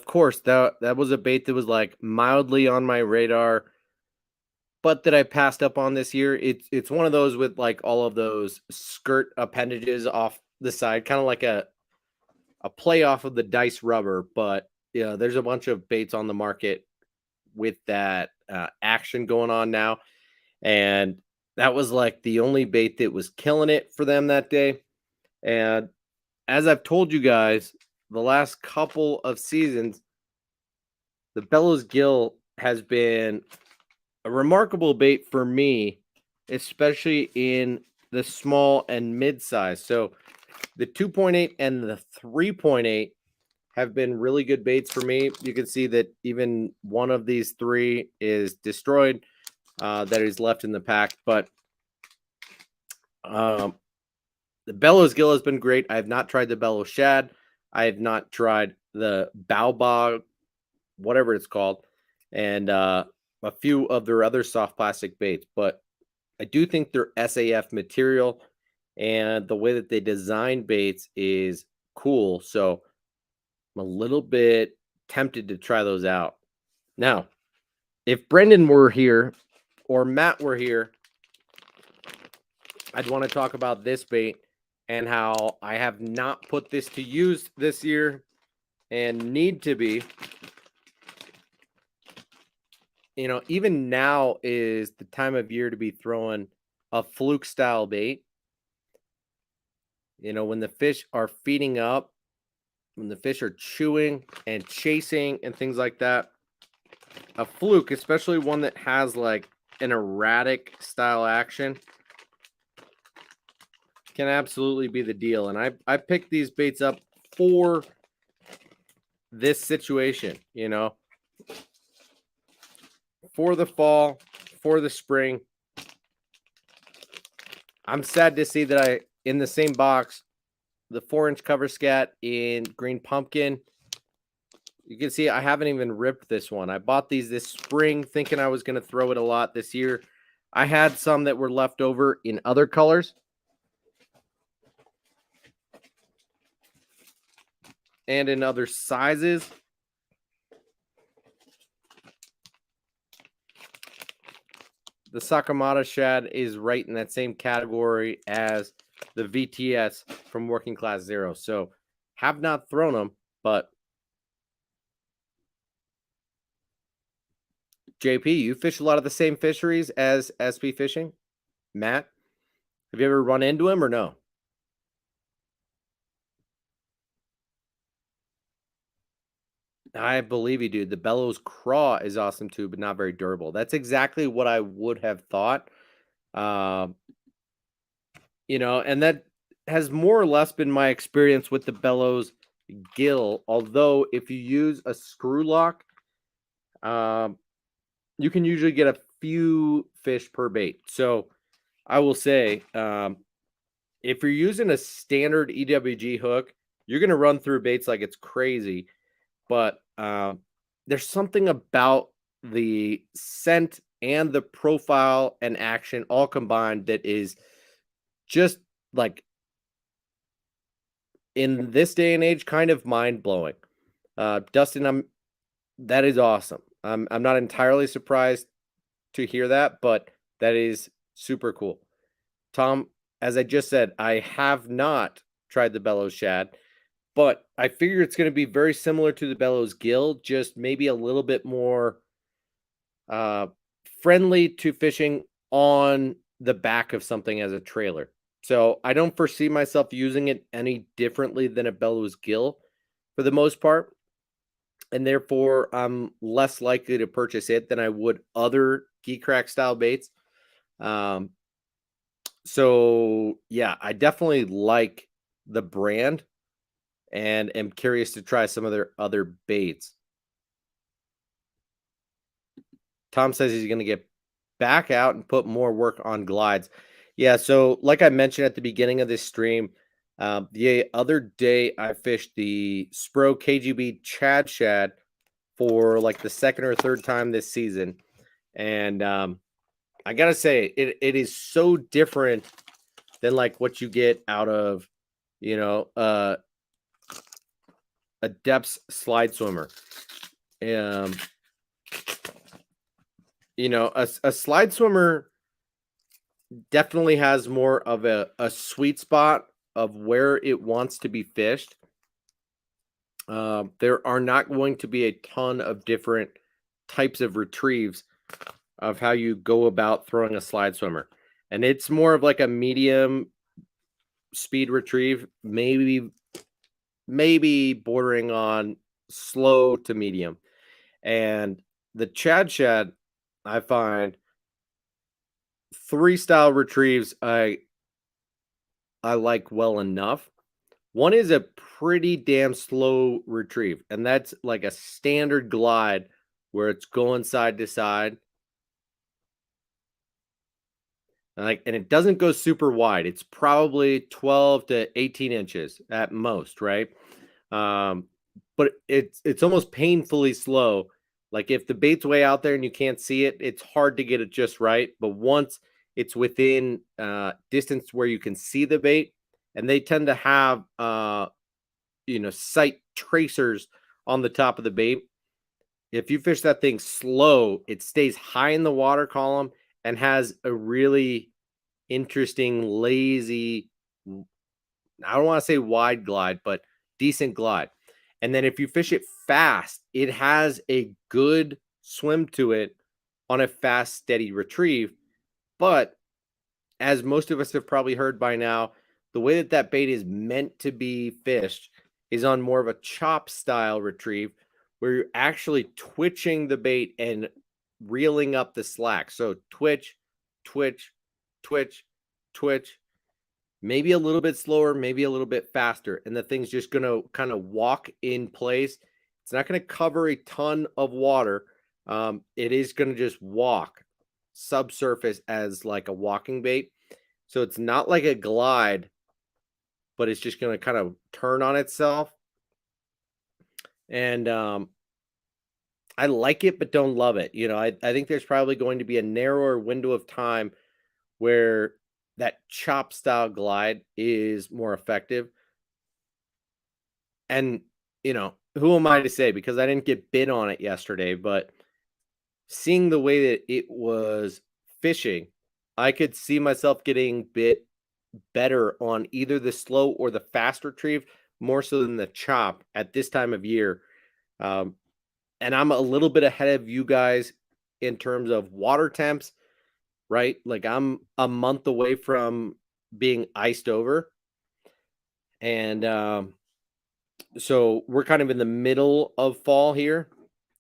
course that was a bait that was like mildly on my radar, but that I passed up on this year. It's one of those with like all of those skirt appendages off the side, kind of like a play off of the dice rubber, but yeah, there's a bunch of baits on the market with that action going on now, and that was like the only bait that was killing it for them that day. And as I've told you guys, the last couple of seasons, the Bellows Gill has been a remarkable bait for me, especially in the small and mid size. So the 2.8 and the 3.8 have been really good baits for me. You can see that even one of these three is destroyed, that is left in the pack. But um, the Bellows Gill has been great. I have not tried the Bellows Shad. I have not tried the Baobab, whatever it's called, and a few of their other soft plastic baits. But I do think their SAF material and the way that they design baits is cool. So I'm a little bit tempted to try those out. Now, if Brendan were here or Matt were here, I'd want to talk about this bait and how I have not put this to use this year and need to be. Even now is the time of year to be throwing a fluke style bait. When the fish are feeding up, when the fish are chewing and chasing and things like that, a fluke, especially one that has like an erratic style action, can absolutely be the deal. And I picked these baits up for this situation, for the fall, for the spring. I'm sad to see that I, in the same box, the 4-inch cover scat in green pumpkin. You can see I haven't even ripped this one. I bought these this spring thinking I was going to throw it a lot this year. I had some that were left over in other colors. And in other sizes. The Sakamata Shad is right in that same category as the VTS from Working Class Zero. So have not thrown them, but JP, you fish a lot of the same fisheries as SB Fishing? Matt, have you ever run into him or no? I believe you, dude. The Bellows Craw is awesome too, but not very durable. That's exactly what I would have thought. Um, and has more or less been my experience with the bellows gill. Although if you use a screw lock, you can usually get a few fish per bait. So I will say, if you're using a standard EWG hook, you're going to run through baits like it's crazy. But there's something about the scent and the profile and action all combined that is just like, in this day and age, kind of mind blowing. Dustin, that is awesome. I'm not entirely surprised to hear that, but that is super cool. Tom, as I just said, I have not tried the Bellows Shad, but I figure it's going to be very similar to the Bellows Gill, just maybe a little bit more friendly to fishing on the back of something as a trailer. So I don't foresee myself using it any differently than a Bellows Gill for the most part. And therefore, I'm less likely to purchase it than I would other Geek Crack style baits. So yeah, I definitely like the brand and am curious to try some of their other baits. Tom says he's going to get back out and put more work on glides. Yeah, so like I mentioned at the beginning of this stream, the other day I fished the Spro KGB Chad Shad for like the second or third time this season. And I got to say, it is so different than like what you get out of, you know, a depths slide swimmer. You know, a slide swimmer definitely has more of a sweet spot of where it wants to be fished. There are not going to be a ton of different types of retrieves of how you go about throwing a slide swimmer. And it's more of like a medium speed retrieve, maybe bordering on slow to medium. And the Chad Shad, I find 3 style retrieves I like well enough. One is a pretty damn slow retrieve, and that's like a standard glide where it's going side to side. And it doesn't go super wide. It's probably 12 to 18 inches at most, right? But it's almost painfully slow. Like if the bait's way out there and you can't see it, it's hard to get it just right. But once it's within distance where you can see the bait, and they tend to have sight tracers on the top of the bait. If you fish that thing slow, it stays high in the water column and has a really interesting, lazy, I don't want to say wide glide, but decent glide. And then if you fish it fast, it has a good swim to it on a fast, steady retrieve. But as most of us have probably heard by now, the way that bait is meant to be fished is on more of a chop style retrieve where you're actually twitching the bait and reeling up the slack. So twitch, twitch, twitch, twitch, maybe a little bit slower, maybe a little bit faster. And the thing's just going to kind of walk in place. It's not going to cover a ton of water. It is going to just walk subsurface as like a walking bait. So it's not like a glide, but it's just going to kind of turn on itself. And I like it, but don't love it. You know, I think there's probably going to be a narrower window of time where that chop style glide is more effective. And, you know, who am I to say? Because I didn't get bit on it yesterday, but seeing the way that it was fishing, I could see myself getting bit better on either the slow or the fast retrieve, more so than the chop at this time of year. And I'm a little bit ahead of you guys in terms of water temps, right? Like I'm a month away from being iced over. And so we're kind of in the middle of fall here.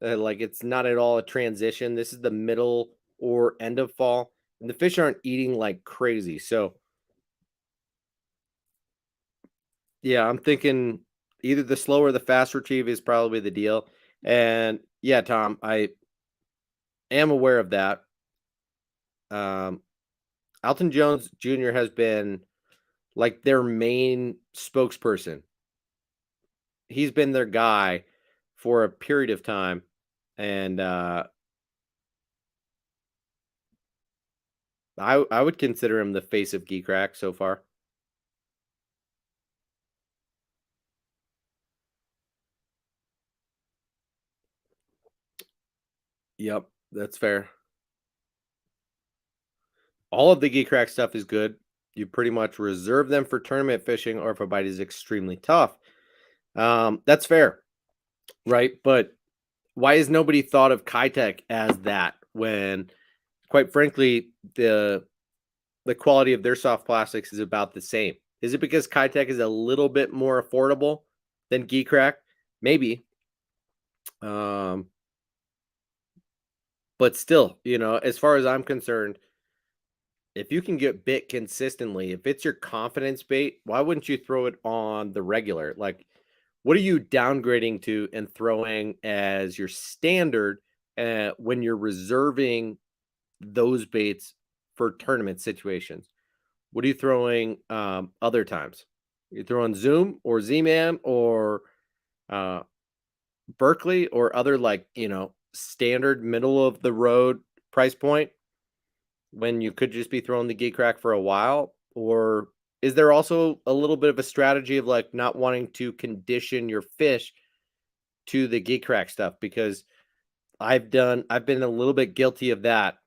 Like it's not at all a transition. This is the middle or end of fall. And the fish aren't eating like crazy. So Yeah, I'm thinking either the slow or the fast retrieve is probably the deal. And yeah, Tom, I am aware of that. Um, Alton Jones Jr. has been like their main spokesperson. He's been their guy for a period of time. And I would consider him the face of Geek Rack so far. Yep, that's fair. All of the Geek Rack stuff is good. You pretty much reserve them for tournament fishing or if a bite is extremely tough. That's fair, right? But why has nobody thought of Kitech as that when, quite frankly, the quality of their soft plastics is about the same? Is it because Kitech is a little bit more affordable than Geek Rack? Maybe. Um, but still, as far as I'm concerned, if you can get bit consistently, if it's your confidence bait, why wouldn't you throw it on the regular? Like, what are you downgrading to and throwing as your standard when you're reserving those baits for tournament situations? What are you throwing other times? You throwing Zoom or Z-Man or uh, Berkeley or other like standard middle of the road price point when you could just be throwing the Geek Rack for a while? Or is there also a little bit of a strategy of like not wanting to condition your fish to the Geek Rack stuff? Because I've been a little bit guilty of that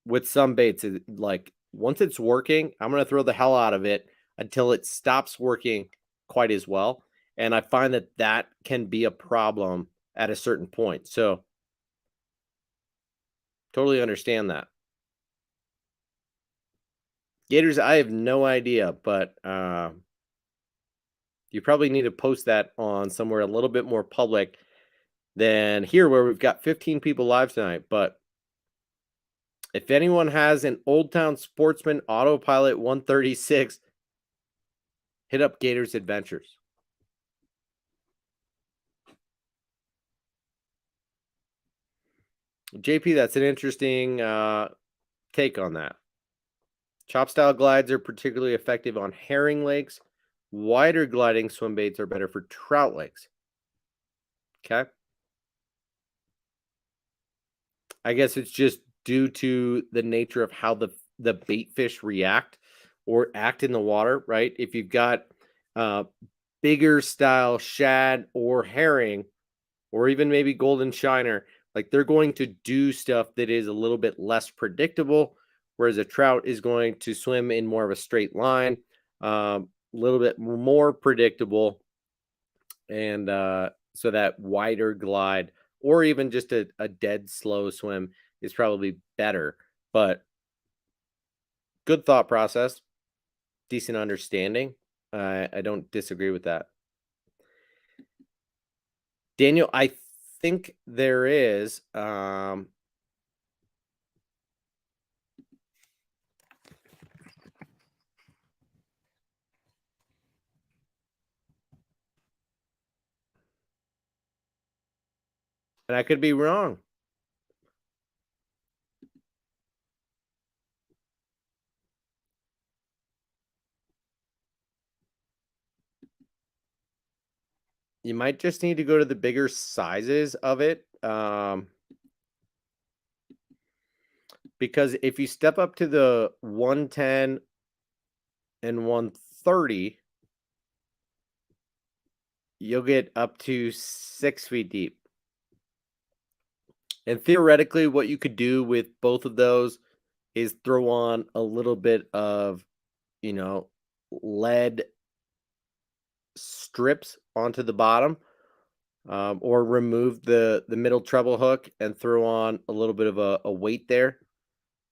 with some baits. Like once it's working, I'm gonna throw the hell out of it until it stops working quite as well. And I find that that can be a problem at a certain point. So totally understand that. Gators, I have no idea, but you probably need to post that on somewhere a little bit more public than here, where we've got 15 people live tonight. But if anyone has an Old Town Sportsman Autopilot 136, hit up Gators Adventures. JP, that's an interesting take on that. Chop style glides are particularly effective on herring lakes. Wider gliding swim baits are better for trout lakes. Okay. I guess it's just due to the nature of how the bait fish react or act in the water, right? If you've got uh, bigger style shad or herring, or even maybe golden shiner, like they're going to do stuff that is a little bit less predictable, whereas a trout is going to swim in more of a straight line, a little bit more predictable, and so that wider glide or even just a dead slow swim is probably better. But good thought process, decent understanding. I don't disagree with that. Daniel, I think there is. And I could be wrong. You might just need to go to the bigger sizes of it. Because if you step up to the 110 and 130, you'll get up to 6 feet deep. And theoretically, what you could do with both of those is throw on a little bit of, lead strips onto the bottom, or remove the middle treble hook and throw on a little bit of a weight there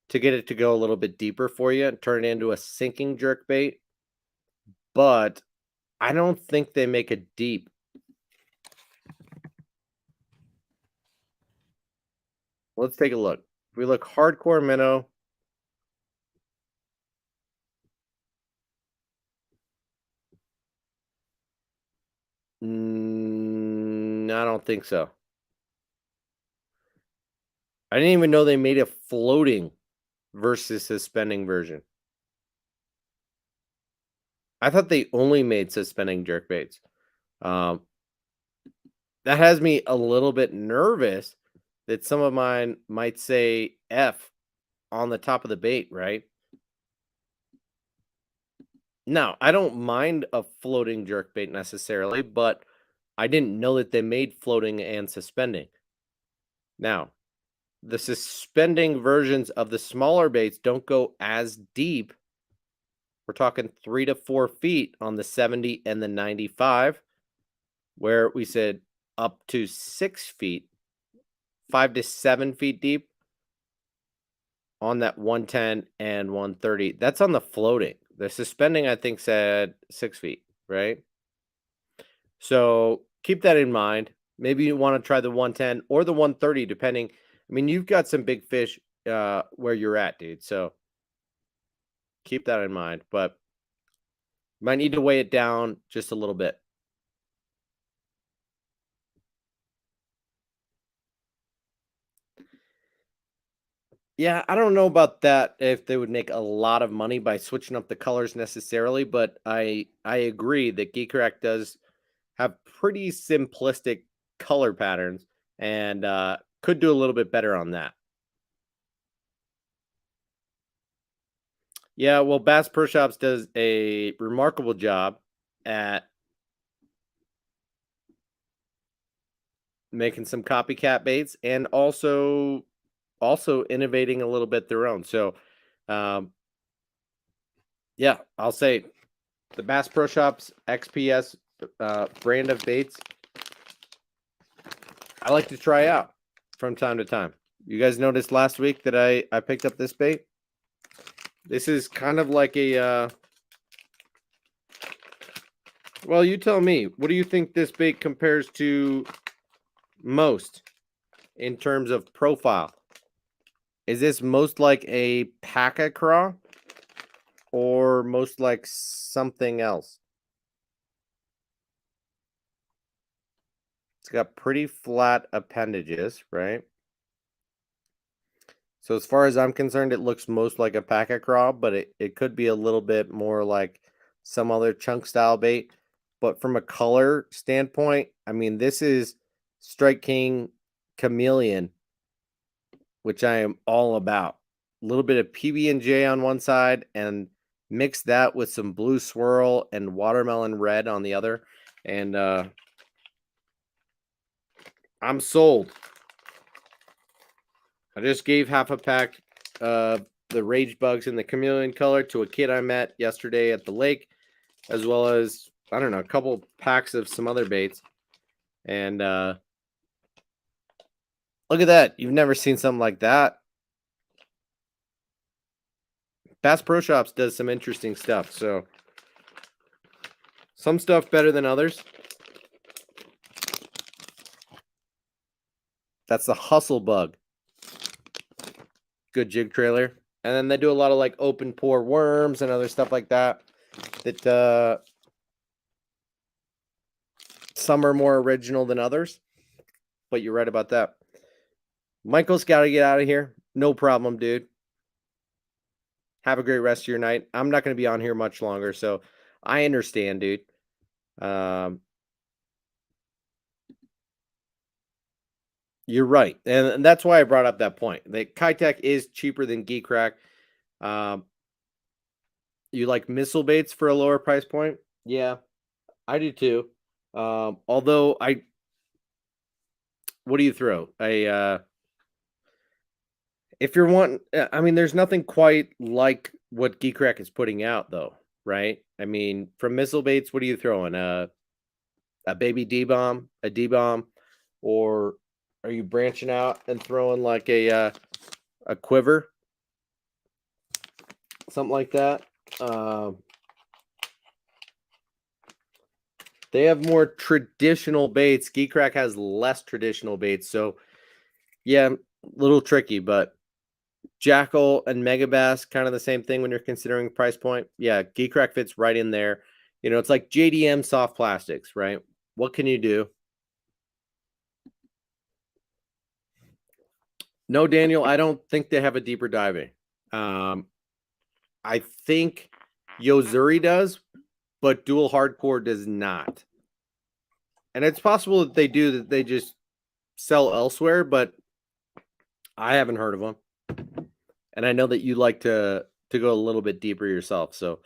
to get it to go a little bit deeper for you and turn it into a sinking jerk bait. But I don't think they make a deep. Let's take a look. If we look hardcore minnow, No, I don't think so. I didn't even know they made a floating versus suspending version. I thought they only made suspending jerkbaits. Um, that has me a little bit nervous that some of mine might say F on the top of the bait, right? Now, I don't mind a floating jerkbait necessarily, but I didn't know that they made floating and suspending. Now, the suspending versions of the smaller baits don't go as deep. We're talking 3 to 4 feet on the 70 and the 95, where we said up to 6 feet, 5 to 7 feet deep on that 110 and 130. That's on the floating. The suspending, I think, said 6 feet, right? So keep that in mind. Maybe you want to try the 110 or the 130, depending. I mean, you've got some big fish where you're at, dude. So keep that in mind. But you might need to weigh it down just a little bit. Yeah, I don't know about that if they would make a lot of money by switching up the colors necessarily, but I agree that Geekrack does have pretty simplistic color patterns and could do a little bit better on that. Yeah, well, Bass Pro Shops does a remarkable job at making some copycat baits and also innovating a little bit their own. So, um, yeah, I'll say the Bass Pro Shops XPS brand of baits, I like to try out from time to time. You guys noticed last week that I picked up this bait. This is kind of like a well, you tell me. What do you think this bait compares to most in terms of profile? Is this most like a paca craw or most like something else? It's got pretty flat appendages, right? So as far as I'm concerned, it looks most like a paca craw, but it could be a little bit more like some other chunk style bait. But from a color standpoint, I mean, this is Strike King Chameleon, which I am all about. A little bit of PB&J on one side and mix that with some blue swirl and watermelon red on the other. And I'm sold. I just gave half a pack of the Rage Bugs in the Chameleon color to a kid I met yesterday at the lake, as well as, I don't know, a couple packs of some other baits. And look at that. You've never seen something like that. Bass Pro Shops does some interesting stuff. So some stuff better than others. That's the Hustle Bug. Good jig trailer. And then they do a lot of like open pore worms and other stuff like that. That some are more original than others. But you're right about that. Michael's got to get out of here. No problem, dude. Have a great rest of your night. I'm not going to be on here much longer, so I understand, dude. You're right, and that's why I brought up that point. The Kitech is cheaper than Geekrack. You like missile baits for a lower price point? Yeah, I do too. Although what do you throw? If you're wanting, I mean, there's nothing quite like what Geekrack is putting out, though, right? I mean, from missile baits, what are you throwing? A baby D-bomb, a D-bomb, or are you branching out and throwing like a quiver, something like that? They have more traditional baits. Geekrack has less traditional baits, so yeah, a little tricky, but Jackal and Megabass, kind of the same thing when you're considering price point. Yeah, Geekrack fits right in there. You know, it's like JDM soft plastics, right? What can you do? No, Daniel, I don't think they have a deeper diving. I think Yozuri does, but Dual Hardcore does not. And it's possible that they do, that they just sell elsewhere, but I haven't heard of them. And I know that you like to go a little bit deeper yourself. So,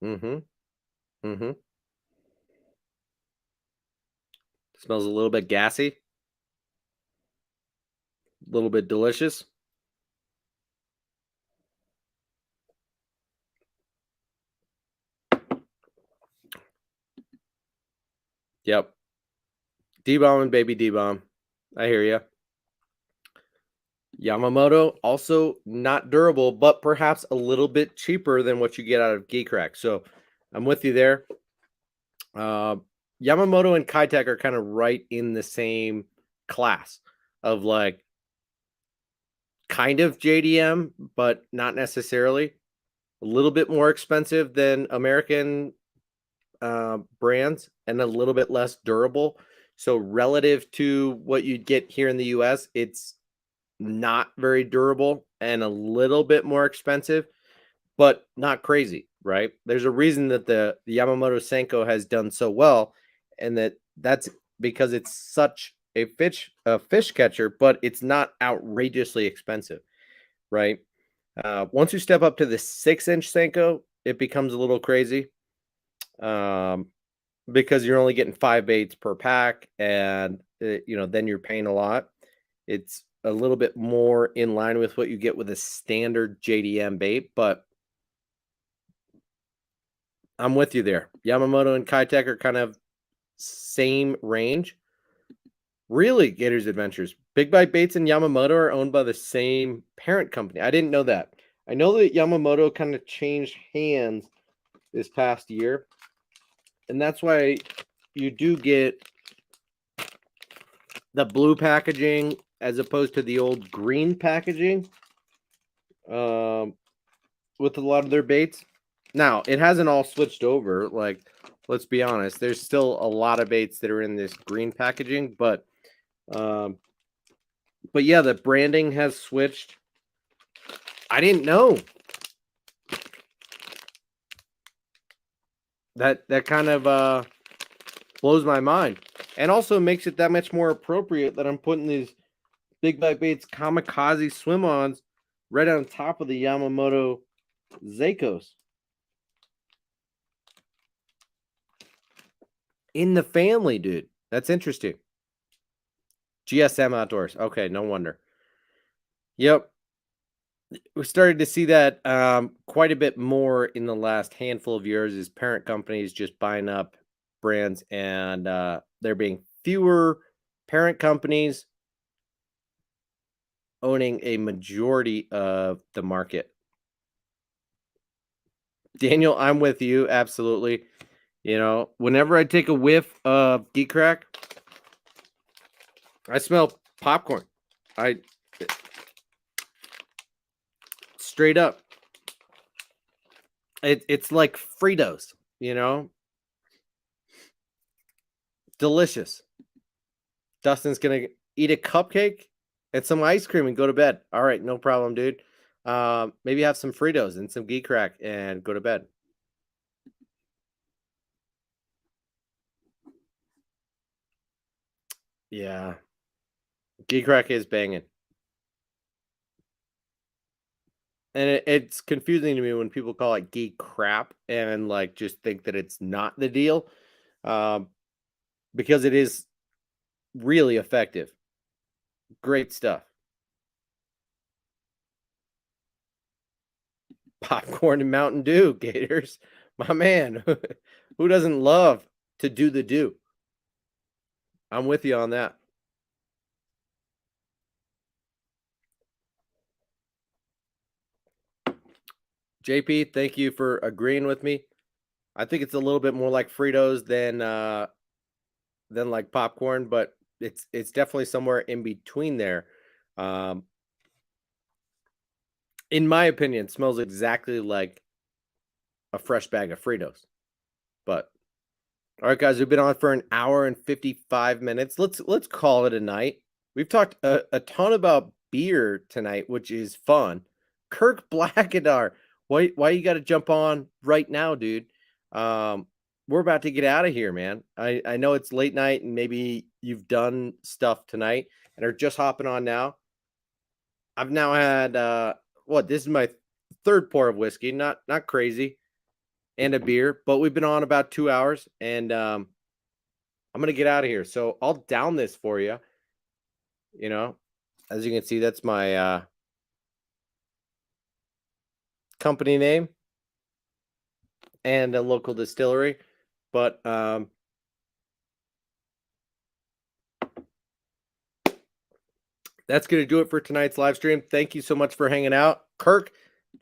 mm-hmm, mm-hmm. Smells a little bit gassy, a little bit delicious. Yep. D-bomb and baby D-bomb. I hear you. Yamamoto also not durable, but perhaps a little bit cheaper than what you get out of Geek Crack. So I'm with you there. Uh, Yamamoto and Kitech are kind of right in the same class of like kind of JDM, but not necessarily. A little bit more expensive than American brands and a little bit less durable. So relative to what you'd get here in the US, it's not very durable and a little bit more expensive, but not crazy, right? There's a reason that the Yamamoto Senko has done so well, and that's because it's such a fish catcher, but it's not outrageously expensive, right? Once you step up to the 6-inch Senko, it becomes a little crazy. Because you're only getting 5 baits per pack, and then you're paying a lot. It's a little bit more in line with what you get with a standard JDM bait, but I'm with you there. Yamamoto and Kitech are kind of same range. Really, Gators Adventures. Big Bite Baits and Yamamoto are owned by the same parent company. I didn't know that. I know that Yamamoto kind of changed hands this past year, and that's why you do get the blue packaging as opposed to the old green packaging with a lot of their baits. Now, it hasn't all switched over. Like, let's be honest, there's still a lot of baits that are in this green packaging, but yeah, the branding has switched. I didn't know. That kind of blows my mind, and also makes it that much more appropriate that I'm putting these Big Bite Baits Kamikaze swim-ons right on top of the Yamamoto Zakos. In the family, dude. That's interesting. GSM Outdoors. Okay, no wonder. Yep. We started to see that quite a bit more in the last handful of years as parent companies just buying up brands, and there being fewer parent companies owning a majority of the market. Daniel, I'm with you. Absolutely. Whenever I take a whiff of Geek Crack, I smell popcorn. I straight up. It's like Fritos, delicious. Dustin's gonna eat a cupcake and some ice cream and go to bed. All right, no problem, dude. Maybe have some Fritos and some Geek Crack and go to bed. Yeah, Geek Crack is banging. And it's confusing to me when people call it geek crap and like just think that it's not the deal, um, because it is really effective. Great stuff. Popcorn and Mountain Dew, Gators. My man, who doesn't love to do the do? I'm with you on that. JP, thank you for agreeing with me. I think it's a little bit more like Fritos than than like popcorn, but it's definitely somewhere in between there. Um, in my opinion, smells exactly like a fresh bag of Fritos. But all right, guys, we've been on for an hour and 55 minutes. Let's call it a night. We've talked a ton about beer tonight, which is fun. Kirk Blackadar, why you got to jump on right now, dude? Um, we're about to get out of here, man. I know it's late night and maybe you've done stuff tonight and are just hopping on now. I've now had this is my third pour of whiskey, not crazy, and a beer, but we've been on about 2 hours and I'm gonna get out of here. So I'll down this for you. You know, as you can see, that's my company name and a local distillery. But that's gonna do it for tonight's live stream. Thank you so much for hanging out. Kirk,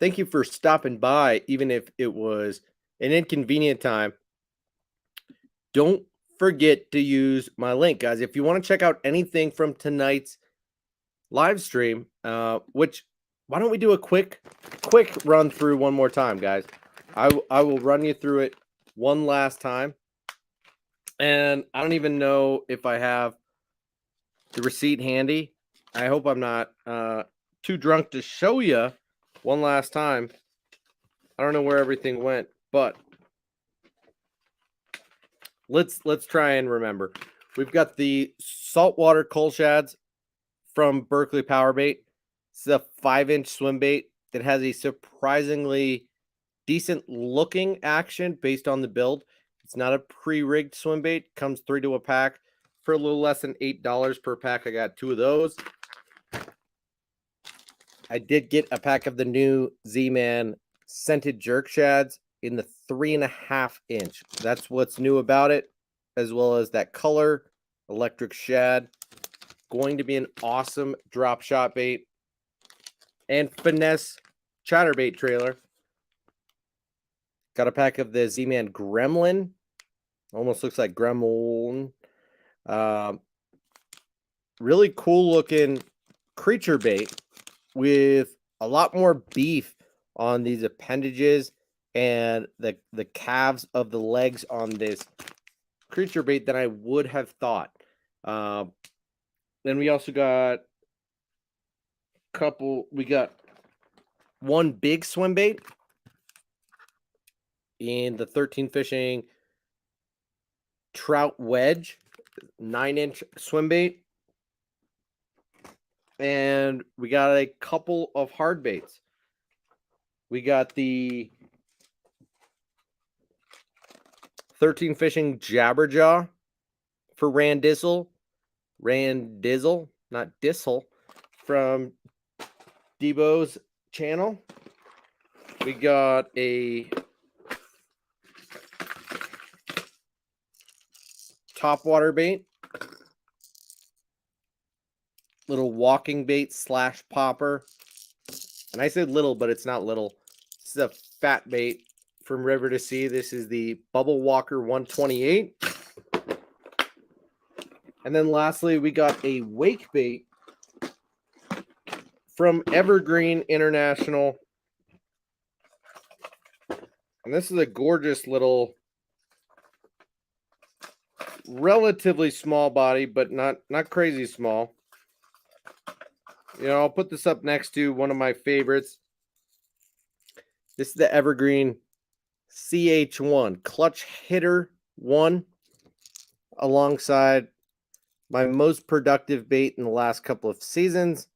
thank you for stopping by, even if it was an inconvenient time. Don't forget to use my link, guys. If you want to check out anything from tonight's live stream, which why don't we do a quick run through one more time, guys? I will run you through it one last time. And I don't even know if I have the receipt handy. I hope I'm not too drunk to show you one last time. I don't know where everything went, but let's try and remember. We've got the saltwater coal shads from Berkeley Power Bait. It's a 5-inch swim bait that has a surprisingly decent looking action based on the build. It's not a pre-rigged swim bait. Comes 3 to a pack for a little less than $8 per pack. I got 2 of those. I did get a pack of the new Z-Man scented jerk shads in the 3.5 inch. That's what's new about it, as well as that color electric shad. Going to be an awesome drop shot bait. And finesse chatterbait trailer. Got a pack of the Z-Man Gremlin. Almost looks like Gremlin. Really cool looking creature bait with a lot more beef on these appendages and the calves of the legs on this creature bait than I would have thought. Then we also got we got one big swim bait in the 13 Fishing Trout Wedge, 9-inch swim bait. And we got a couple of hard baits. We got the 13 Fishing Jabberjaw for Randizzle, not Dissel, from Debo's channel. We got a topwater bait, little walking bait / popper. And I said little, but it's not little. This is a fat bait from River to Sea. This is the Bubble Walker 128. And then lastly, we got a wake bait from Evergreen International. And this is a gorgeous little, relatively small body, but not crazy small. You know, I'll put this up next to one of my favorites. This is the Evergreen CH1 Clutch Hitter 1, alongside my most productive bait in the last couple of seasons.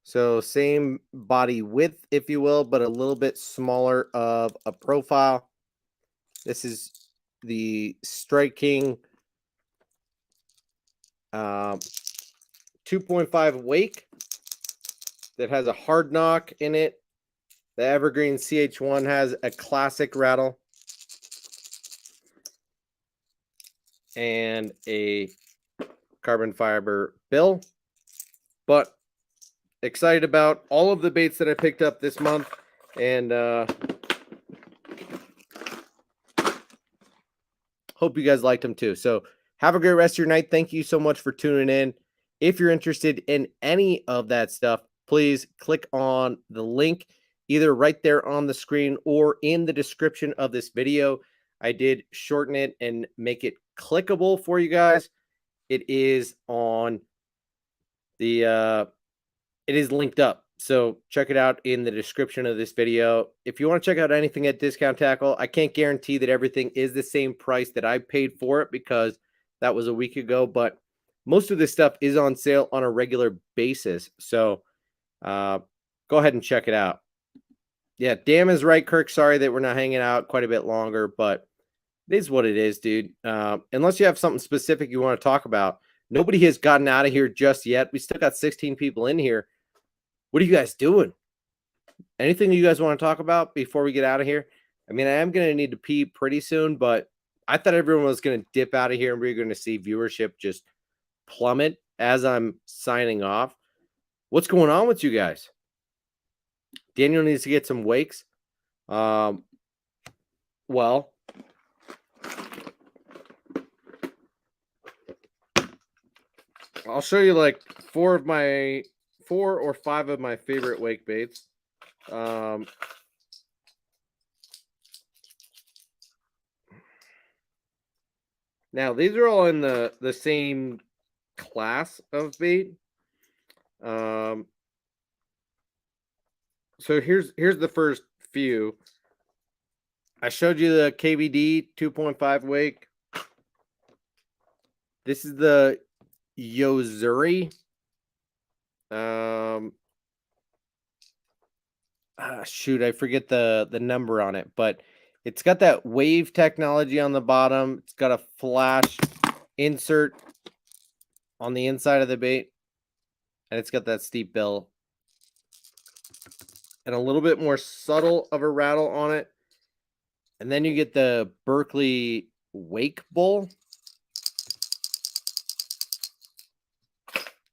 So same body width, if you will, but a little bit smaller of a profile. This is the Strike King 2.5 wake that has a hard knock in it. The Evergreen CH1 has a classic rattle and a carbon fiber bill. But excited about all of the baits that I picked up this month, and hope you guys liked them too. So Have a great rest of your night. Thank you so much for tuning in. If you're interested in any of that stuff, please click on the link either right there on the screen or in the description of this video. I did shorten it and make it clickable for you guys. It is on the it is linked up. So check it out in the description of this video. If you want to check out anything at Discount Tackle, I can't guarantee that everything is the same price that I paid for it because that was a week ago, but most of this stuff is on sale on a regular basis. So go ahead and check it out. Yeah, damn is right, Kirk. Sorry that we're not hanging out quite a bit longer, but it is what it is, dude. Unless you have something specific you want to talk about, nobody has gotten out of here just yet. We still got 16 people in here. What are you guys doing? Anything you guys want to talk about before we get out of here? I mean, I am going to need to pee pretty soon, but I thought everyone was going to dip out of here and we're going to see viewership just plummet as I'm signing off. What's going on with you guys? Daniel needs to get some wakes. Well, I'll show you like 4 or 5 of my favorite wake baits. Now these are all in the same class of bait. So here's the first few. I showed you the KVD 2.5 wake. This is the Yo-Zuri. Shoot, I forget the number on it, but it's got that wave technology on the bottom. It's got a flash insert on the inside of the bait, and it's got that steep bill and a little bit more subtle of a rattle on it. And then you get the Berkley Wake Bull.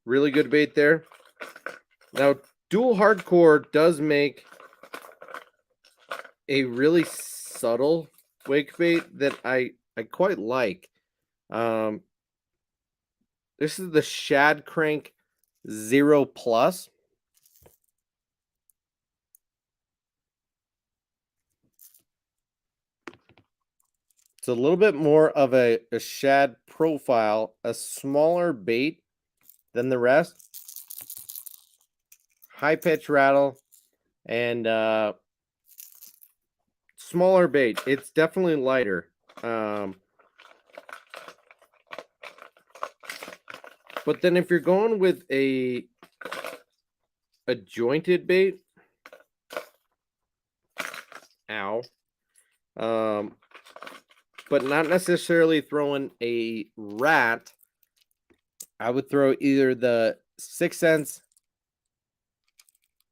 Really good bait there. Now, Dual Hardcore does make a really subtle wake bait that I quite like. This is the Shad Crank 0 Plus. It's a little bit more of a shad profile, a smaller bait than the rest. High pitch rattle and smaller bait. It's definitely lighter. But then if you're going with a jointed bait, but not necessarily throwing a rat, I would throw either the 6 Sense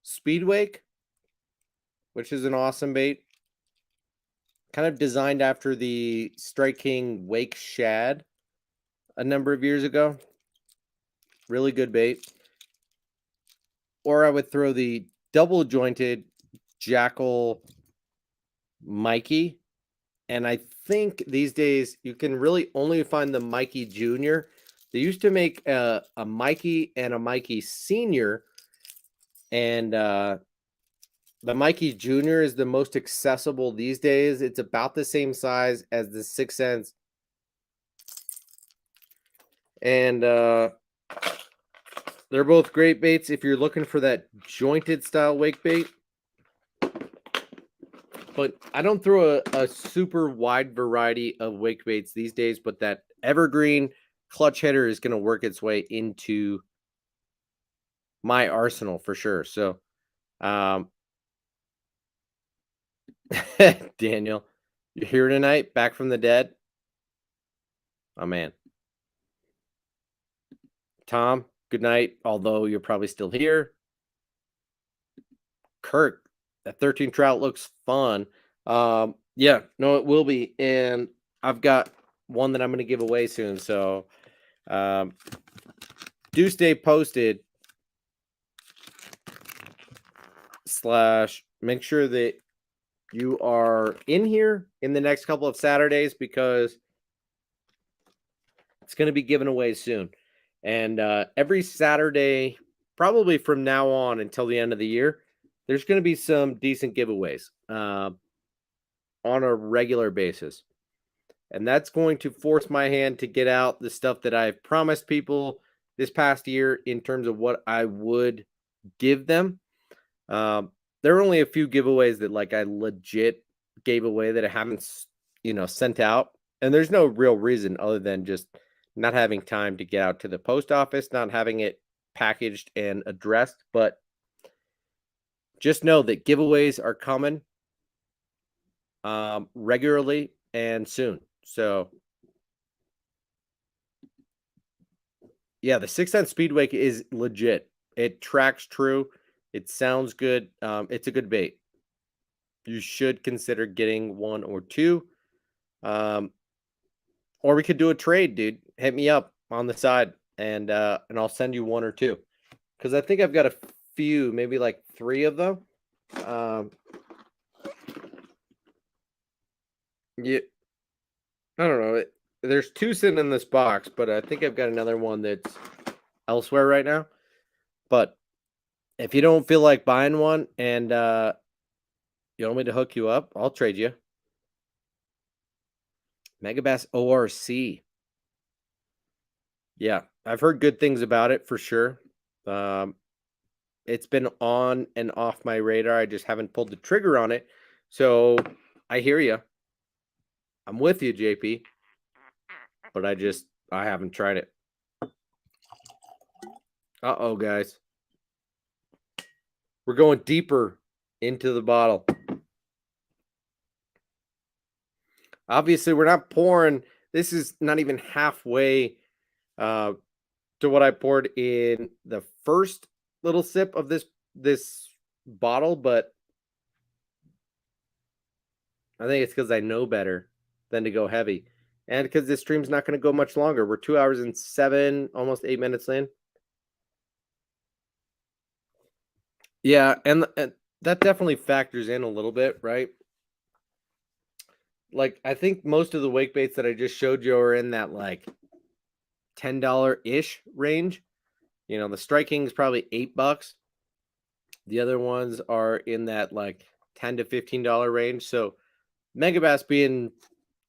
Speedwake, which is an awesome bait, kind of designed after the Strike King Wake Shad a number of years ago. Really good bait. Or I would throw the double jointed Jackal Mikey. And I think these days you can really only find the Mikey Jr. They used to make a Mikey and a Mikey Senior. And the Mikey Jr. is the most accessible these days. It's about the same size as the 6 Sense. And they're both great baits if you're looking for that jointed style wake bait. But I don't throw a super wide variety of wake baits these days, but that evergreen clutch header is going to work its way into my arsenal for sure. So, Daniel, you're here tonight, back from the dead. Oh, man. Tom, good night, although you're probably still here. Kirk, that 13 trout looks fun. Yeah, no, it will be. And I've got one that I'm going to give away soon. So do stay posted. / make sure that you are in here in the next couple of Saturdays, because It's going to be given away soon. And every Saturday, probably from now on until the end of the year, there's going to be some decent giveaways on a regular basis. And that's going to force my hand to get out the stuff that I've promised people this past year in terms of what I would give them. There are only a few giveaways that like I legit gave away that I haven't, sent out. And there's no real reason other than just not having time to get out to the post office, not having it packaged and addressed. But just know that giveaways are coming regularly and soon. So yeah, the 6 cent Speedway is legit. It tracks true. It sounds good. It's a good bait. You should consider getting one or two. Or we could do a trade, dude. Hit me up on the side and I'll send you one or two. Because I think I've got a few, maybe like 3 of them. Yeah, I don't know. There's 2 sitting in this box, but I think I've got another one that's elsewhere right now. But if you don't feel like buying one and you want me to hook you up, I'll trade you. Megabass ORC. Yeah, I've heard good things about it for sure. It's been on and off my radar. I just haven't pulled the trigger on it. So I hear you. I'm with you, JP. But I haven't tried it. Uh-oh, guys. We're going deeper into the bottle. Obviously, we're not pouring. This is not even halfway to what I poured in the first little sip of this bottle, but I think it's because I know better than to go heavy. And because this stream's not going to go much longer. We're 2 hours and 7, almost 8 minutes in. Yeah, and that definitely factors in a little bit, right? Like, I think most of the wake baits that I just showed you are in that, like, $10-ish range. The Strike King is probably $8. The other ones are in that, like, $10 to $15 range. So, Megabass being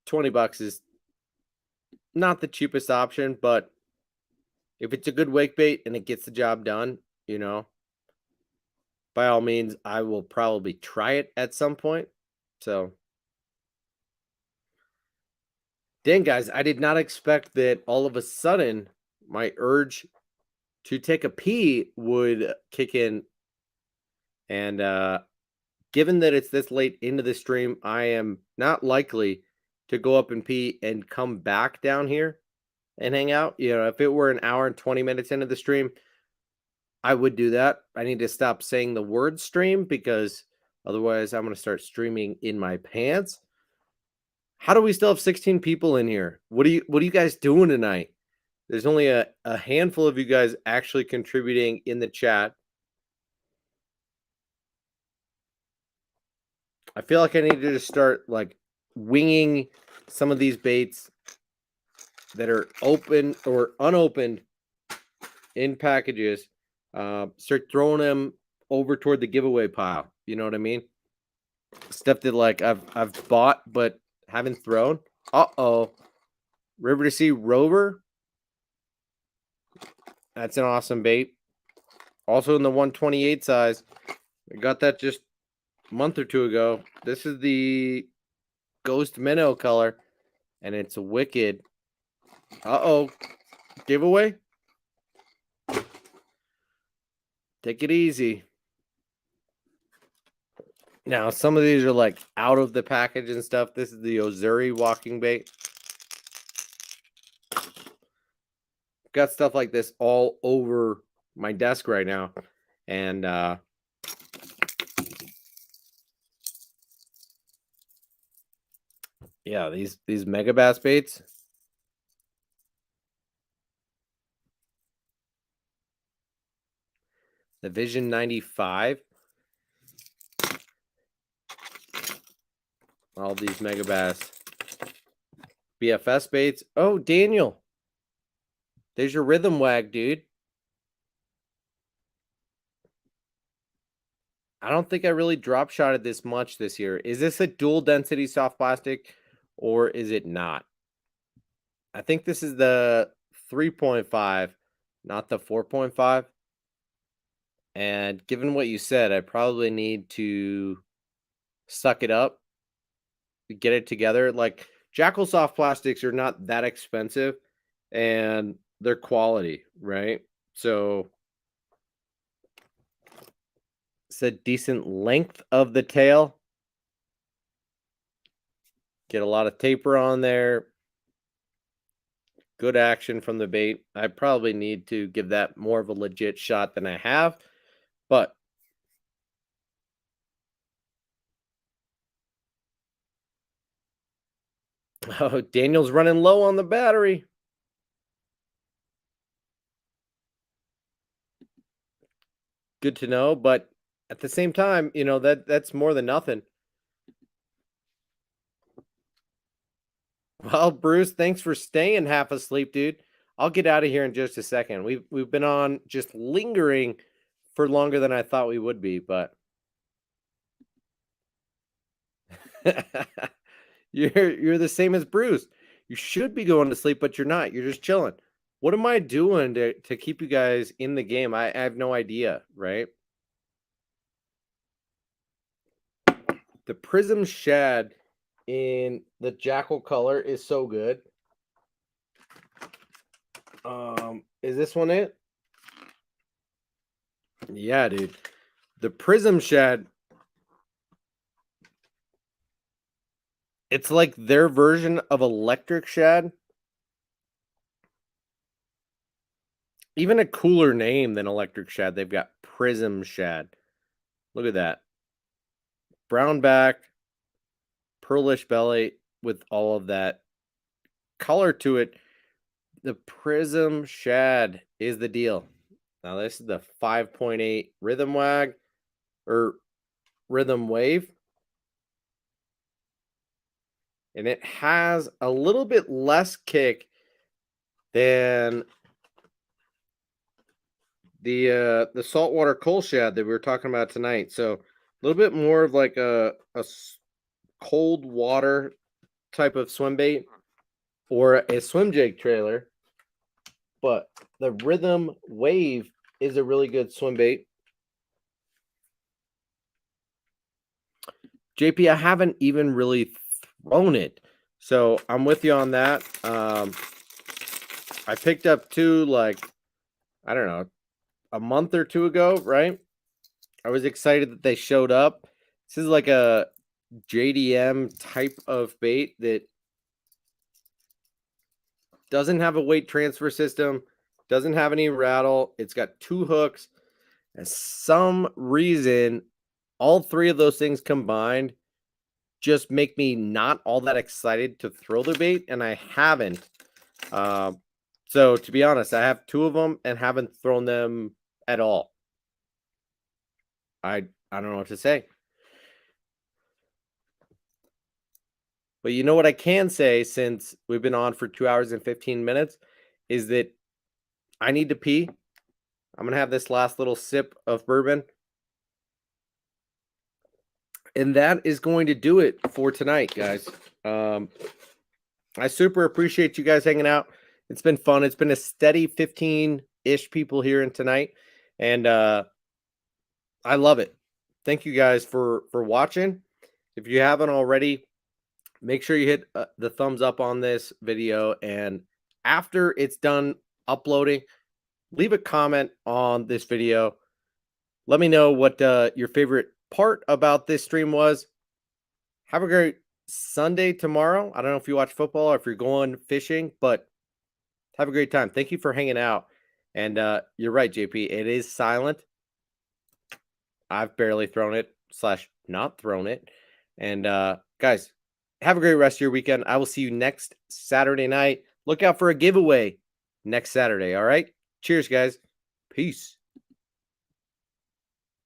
$20 is not the cheapest option, but if it's a good wake bait and it gets the job done, by all means, I will probably try it at some point. So, dang, guys, I did not expect that all of a sudden my urge to take a pee would kick in. And given that it's this late into the stream, I am not likely to go up and pee and come back down here and hang out. If it were an hour and 20 minutes into the stream, I would do that. I need to stop saying the word stream because otherwise I'm going to start streaming in my pants. How do we still have 16 people in here? What are you guys doing tonight? There's only a handful of you guys actually contributing in the chat. I feel like I need to just start like winging some of these baits that are open or unopened in packages. Start throwing them over toward the giveaway pile. You know what I mean? Stuff that like I've bought but haven't thrown. Uh-oh. River to Sea Rover. That's an awesome bait. Also in the 128 size. I got that just a month or 2 ago. This is the Ghost Minnow color. And it's a wicked. Uh-oh. Giveaway? Take it easy. Now, some of these are like out of the package and stuff. This is the Ozuri walking bait. Got stuff like this all over my desk right now. And yeah, these Megabass baits. The Vision 95. All these Megabass BFS baits. Oh, Daniel. There's your rhythm wag, dude. I don't think I really drop shotted this much this year. Is this a dual density soft plastic or is it not? I think this is the 3.5, not the 4.5. And given what you said, I probably need to suck it up, get it together. Like Jackal soft plastics are not that expensive and they're quality, right? So it's a decent length of the tail. Get a lot of taper on there. Good action from the bait. I probably need to give that more of a legit shot than I have, but oh, Daniel's running low on the battery. Good to know, but at the same time, you know, that's more than nothing. Well, Bruce, thanks for staying half asleep, dude. I'll get out of here in just a second. We've been on just lingering for longer than I thought we would be, but you're the same as Bruce. You should be going to sleep, but you're not. You're just chilling. What am I doing to keep you guys in the game? I have no idea, right? The Prism Shad in the Jackal color is so good. Is this one it? Yeah, dude. The Prism Shad, it's like their version of Electric Shad. Even a cooler name than Electric Shad. They've got Prism Shad. Look at that. Brown back, pearlish belly with all of that color to it. The Prism Shad is the deal. Now, this is the 5.8 Rhythm Wag or Rhythm Wave. And it has a little bit less kick than the saltwater coal shad that we were talking about tonight. So a little bit more of like a cold water type of swim bait or a swim jig trailer. But the Rhythm Wave is a really good swim bait. JP, I haven't even really thrown it. So I'm with you on that. I picked up two, like, I don't know, a month or two ago, right? I was excited that they showed up. This is like a JDM type of bait that doesn't have a weight transfer system, doesn't have any rattle. It's got two hooks. And some reason, all three of those things combined just make me not all that excited to throw the bait, and I haven't. So to be honest, I have two of them and haven't thrown them at all. I don't know what to say. But you know what I can say, since we've been on for 2 hours and 15 minutes, is that I need to pee. I'm going to have this last little sip of bourbon. And that is going to do it for tonight, guys. I super appreciate you guys hanging out. It's been fun. It's been a steady 15-ish people here in tonight. And I love it. Thank you guys for watching. If you haven't already, make sure you hit the thumbs up on this video. And after it's done uploading, leave a comment on this video. Let me know what your favorite part about this stream was. Have a great Sunday tomorrow. I don't know if you watch football or if you're going fishing, but have a great time. Thank you for hanging out. And you're right, JP. It is silent. I've barely thrown it / not thrown it. And guys, have a great rest of your weekend. I will see you next Saturday night. Look out for a giveaway next Saturday. All right. Cheers, guys. Peace.